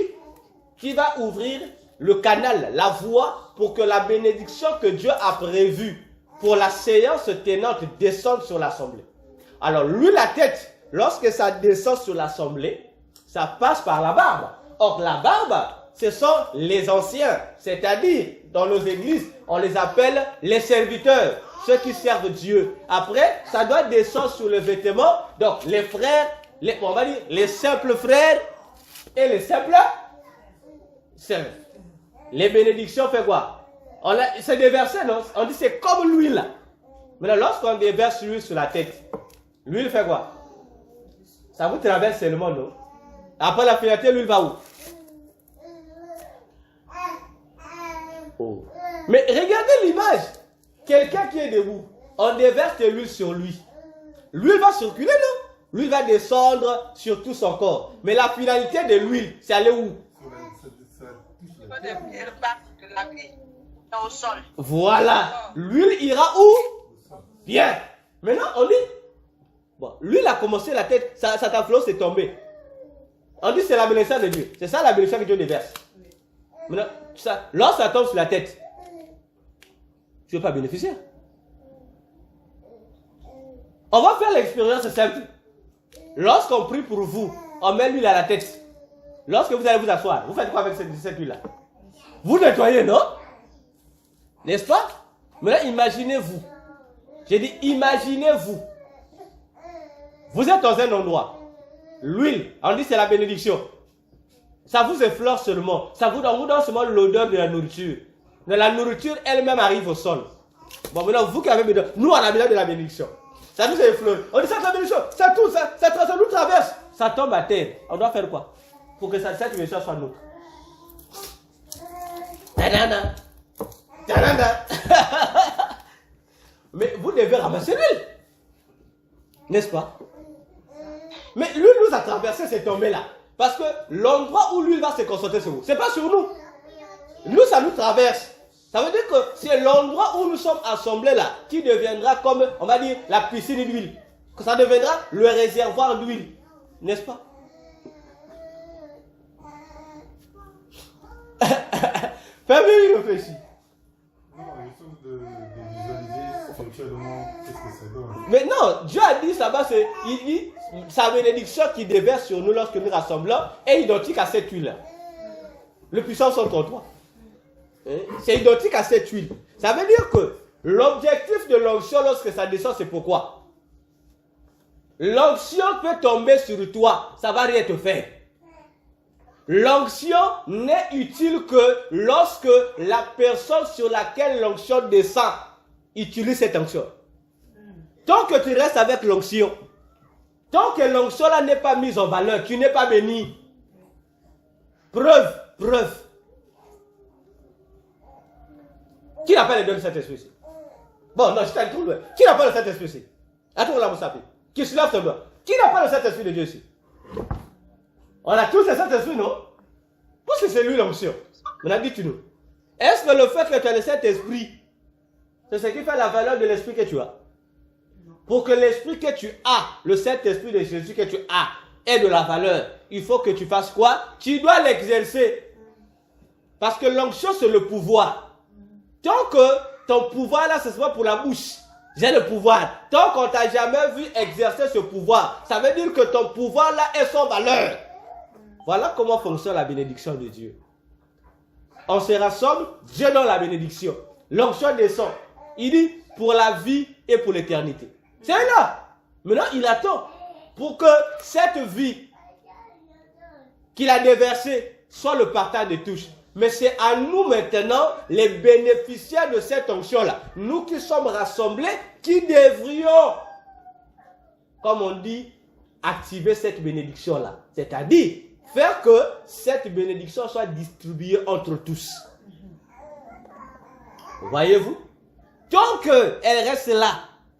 qui va ouvrir le canal, la voie, pour que la bénédiction que Dieu a prévue pour la séance tenante descende sur l'assemblée. Alors lui, la tête, lorsque ça descend sur l'assemblée, ça passe par la barbe. Or, la barbe, ce sont les anciens. C'est-à-dire, dans nos églises, on les appelle les serviteurs. Ceux qui servent Dieu. Après, ça doit descendre sur le vêtement. Donc, les frères, on va dire, les simples frères et les simples sœurs. Les bénédictions, fait quoi? C'est déversé, non? On dit c'est comme l'huile. Maintenant, lorsqu'on déverse l'huile sur la tête, l'huile fait quoi? Ça vous traverse seulement, non? Après la finalité, l'huile va où? Oh. Mais regardez l'image. Quelqu'un qui est debout, on déverse de l'huile sur lui. L'huile va circuler, non? L'huile va descendre sur tout son corps. Mais la finalité de l'huile, c'est aller où? Au sol. Voilà. L'huile ira où? Bien. Maintenant, on dit, bon, l'huile a commencé la tête, sa flot s'est tombé. On dit c'est la bénédiction de Dieu. C'est ça la bénédiction que Dieu déverse. Maintenant, lorsque ça tombe sur la tête, tu ne veux pas bénéficier. On va faire l'expérience simple. Lorsqu'on prie pour vous, on met l'huile à la tête. Lorsque vous allez vous asseoir, vous faites quoi avec cette huile-là? Vous nettoyez, non? N'est-ce pas? Maintenant, imaginez-vous. J'ai dit, imaginez-vous. Vous êtes dans un endroit. L'huile, on dit c'est la bénédiction. Ça vous effleure seulement. Ça vous donne seulement l'odeur de la nourriture. Mais la nourriture elle-même arrive au sol. Bon, maintenant, vous qui avez besoin, nous on a besoin de la bénédiction. Ça nous effleure. On dit ça, la bénédiction. Ça tout, ça nous traverse. Ça tombe à terre. On doit faire quoi? Pour que cette bénédiction soit nôtre. Tanana. Tanana. Mais vous devez ramasser l'huile. N'est-ce pas? Mais l'huile nous a traversé, c'est tombé là. Parce que l'endroit où l'huile va se concentrer sur vous, c'est pas sur nous. Nous, ça nous traverse. Ça veut dire que c'est l'endroit où nous sommes assemblés là qui deviendra comme, on va dire, la piscine d'huile. Que ça deviendra le réservoir d'huile. N'est-ce pas? Fais bien réfléchir. Mais non, Dieu a dit ça-bas, il dit sa bénédiction qui déverse sur nous lorsque nous rassemblons est identique à cette huile. Le Psaume 133. C'est identique à cette huile. Ça veut dire que l'objectif de l'onction lorsque ça descend, c'est pourquoi? L'onction peut tomber sur toi, ça ne va rien te faire. l'onction n'est utile que lorsque la personne sur laquelle l'onction descend utilise cette onction. Tant que tu restes avec l'onction, tant que l'onction là n'est pas mise en valeur, tu n'es pas béni. Preuve. Qui n'a pas les dons de Saint-Esprit ici? Bon, non, je t'ai trop loin. Qui n'a pas le Saint-Esprit ici? Attends, là, vous savez. Qui se lève son doigt? Qui n'a pas le Saint-Esprit de Dieu ici? On a tous le Saint-Esprit, non? Parce que c'est lui l'onction. Maintenant, dis-tu-nous. Est-ce que le fait que tu as le Saint-Esprit, c'est ce qui fait la valeur de l'esprit que tu as? Pour que l'esprit que tu as, le Saint-Esprit de Jésus que tu as, ait de la valeur, il faut que tu fasses quoi? Tu dois l'exercer. Parce que l'onction, c'est le pouvoir. Tant que ton pouvoir là, ce sera pour la bouche. J'ai le pouvoir. Tant qu'on t'a jamais vu exercer ce pouvoir, ça veut dire que ton pouvoir là est sans valeur. Voilà comment fonctionne la bénédiction de Dieu. On se rassemble, Dieu donne la bénédiction. L'onction descend. Il dit pour la vie et pour l'éternité. C'est là. Maintenant, il attend pour que cette vie qu'il a déversée soit le partage de tous. Mais c'est à nous maintenant, les bénéficiaires de cette onction-là, nous qui sommes rassemblés, qui devrions, comme on dit, activer cette bénédiction-là. C'est-à-dire faire que cette bénédiction soit distribuée entre tous. Voyez-vous? Tant qu'elle reste là,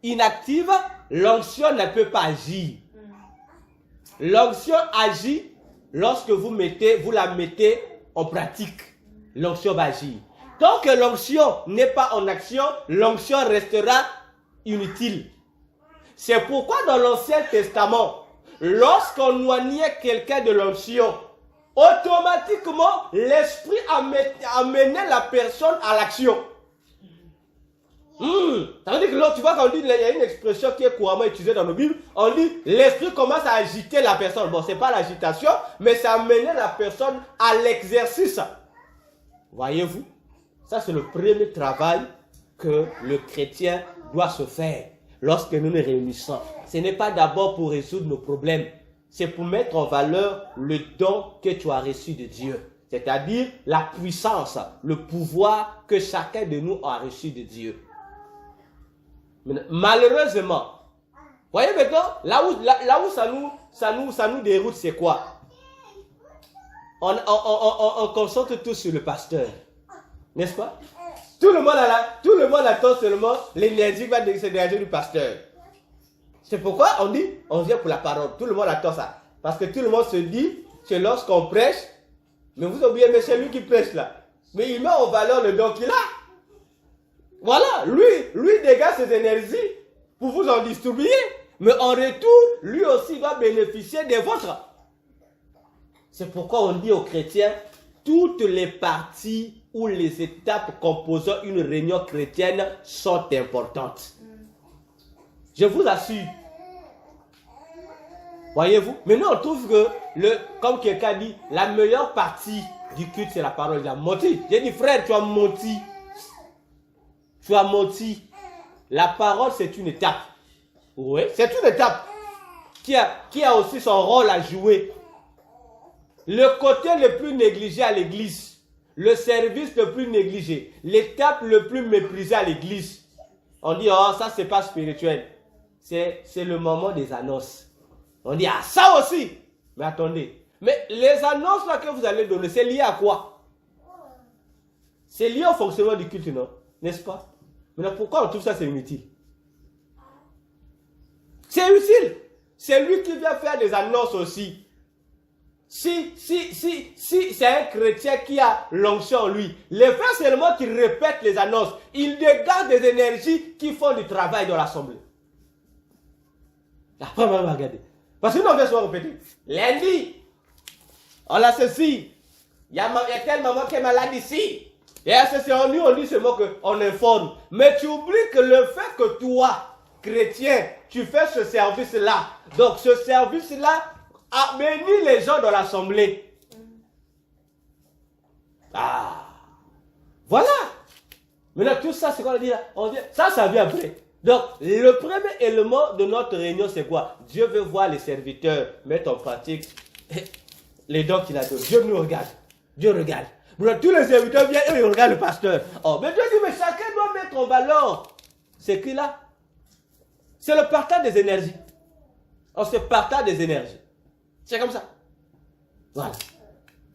inactive, l'onction ne peut pas agir. L'onction agit lorsque vous la mettez en pratique. L'onction va agir. Tant que l'onction n'est pas en action, l'onction restera inutile. C'est pourquoi dans l'Ancien Testament, lorsqu'on éloignait quelqu'un de l'onction, automatiquement, l'esprit amenait la personne à l'action. Ça veut dire que là, tu vois, quand on dit, il y a une expression qui est couramment utilisée dans nos Bibles, on dit, l'esprit commence à agiter la personne. Bon, ce n'est pas l'agitation, mais ça amenait la personne à l'exercice. Voyez-vous? Ça, c'est le premier travail que le chrétien doit se faire lorsque nous nous réunissons. Ce n'est pas d'abord pour résoudre nos problèmes, c'est pour mettre en valeur le don que tu as reçu de Dieu. C'est-à-dire la puissance, le pouvoir que chacun de nous a reçu de Dieu. Malheureusement, voyez maintenant, là où ça nous déroute, c'est quoi? On concentre tous sur le pasteur, n'est-ce pas? Tout le monde attend seulement l'énergie qui va se dégager du pasteur. C'est pourquoi on vient pour la parole. Tout le monde attend ça. Parce que tout le monde se dit que lorsqu'on prêche, mais vous oubliez, mais c'est lui qui prêche là. Mais il met en valeur le don qu'il a. Voilà, lui dégage ses énergies pour vous en distribuer. Mais en retour, lui aussi va bénéficier des vôtres. C'est pourquoi on dit aux chrétiens, toutes les parties ou les étapes composant une réunion chrétienne sont importantes. Je vous assure. Voyez-vous? Maintenant, on trouve que, comme quelqu'un dit, la meilleure partie du culte, c'est la parole. Il a menti. J'ai dit, frère, tu as menti. Tu as menti. La parole, c'est une étape. Oui, c'est une étape qui a aussi son rôle à jouer. Le côté le plus négligé à l'église, le service le plus négligé, l'étape le plus méprisée à l'église. On dit, oh, ça, c'est pas spirituel. C'est le moment des annonces. On dit, ah, ça aussi. Mais attendez. Mais les annonces là que vous allez donner, c'est lié à quoi? C'est lié au fonctionnement du culte, non? N'est-ce pas? Maintenant, pourquoi on trouve ça c'est inutile? C'est utile. C'est lui qui vient faire des annonces aussi. Si c'est un chrétien qui a l'onction en lui, le fait seulement qu'il répète les annonces, il dégage des énergies qui font du travail dans l'assemblée. Après, on va regarder. Parce que nous, on vient souvent répéter. Lundi, on a ceci. Il y a telle maman qui est malade ici. Et à ceci, on dit seulement qu'on informe. Mais tu oublies que le fait que toi, chrétien, tu fais ce service-là. Donc, ce service-là a béni les gens dans l'assemblée. Ah. Voilà. Maintenant, tout ça, c'est quoi on dit là? On dit, ça vient après. Donc, le premier élément de notre réunion, c'est quoi? Dieu veut voir les serviteurs mettre en pratique les dons qu'il a donnés. Dieu nous regarde. Dieu regarde. Tous les invités viennent et ils regardent le pasteur. Oh, mais Dieu dit, mais chacun doit mettre en valeur ce qu'il a. C'est le partage des énergies. On se partage des énergies. C'est comme ça. Voilà.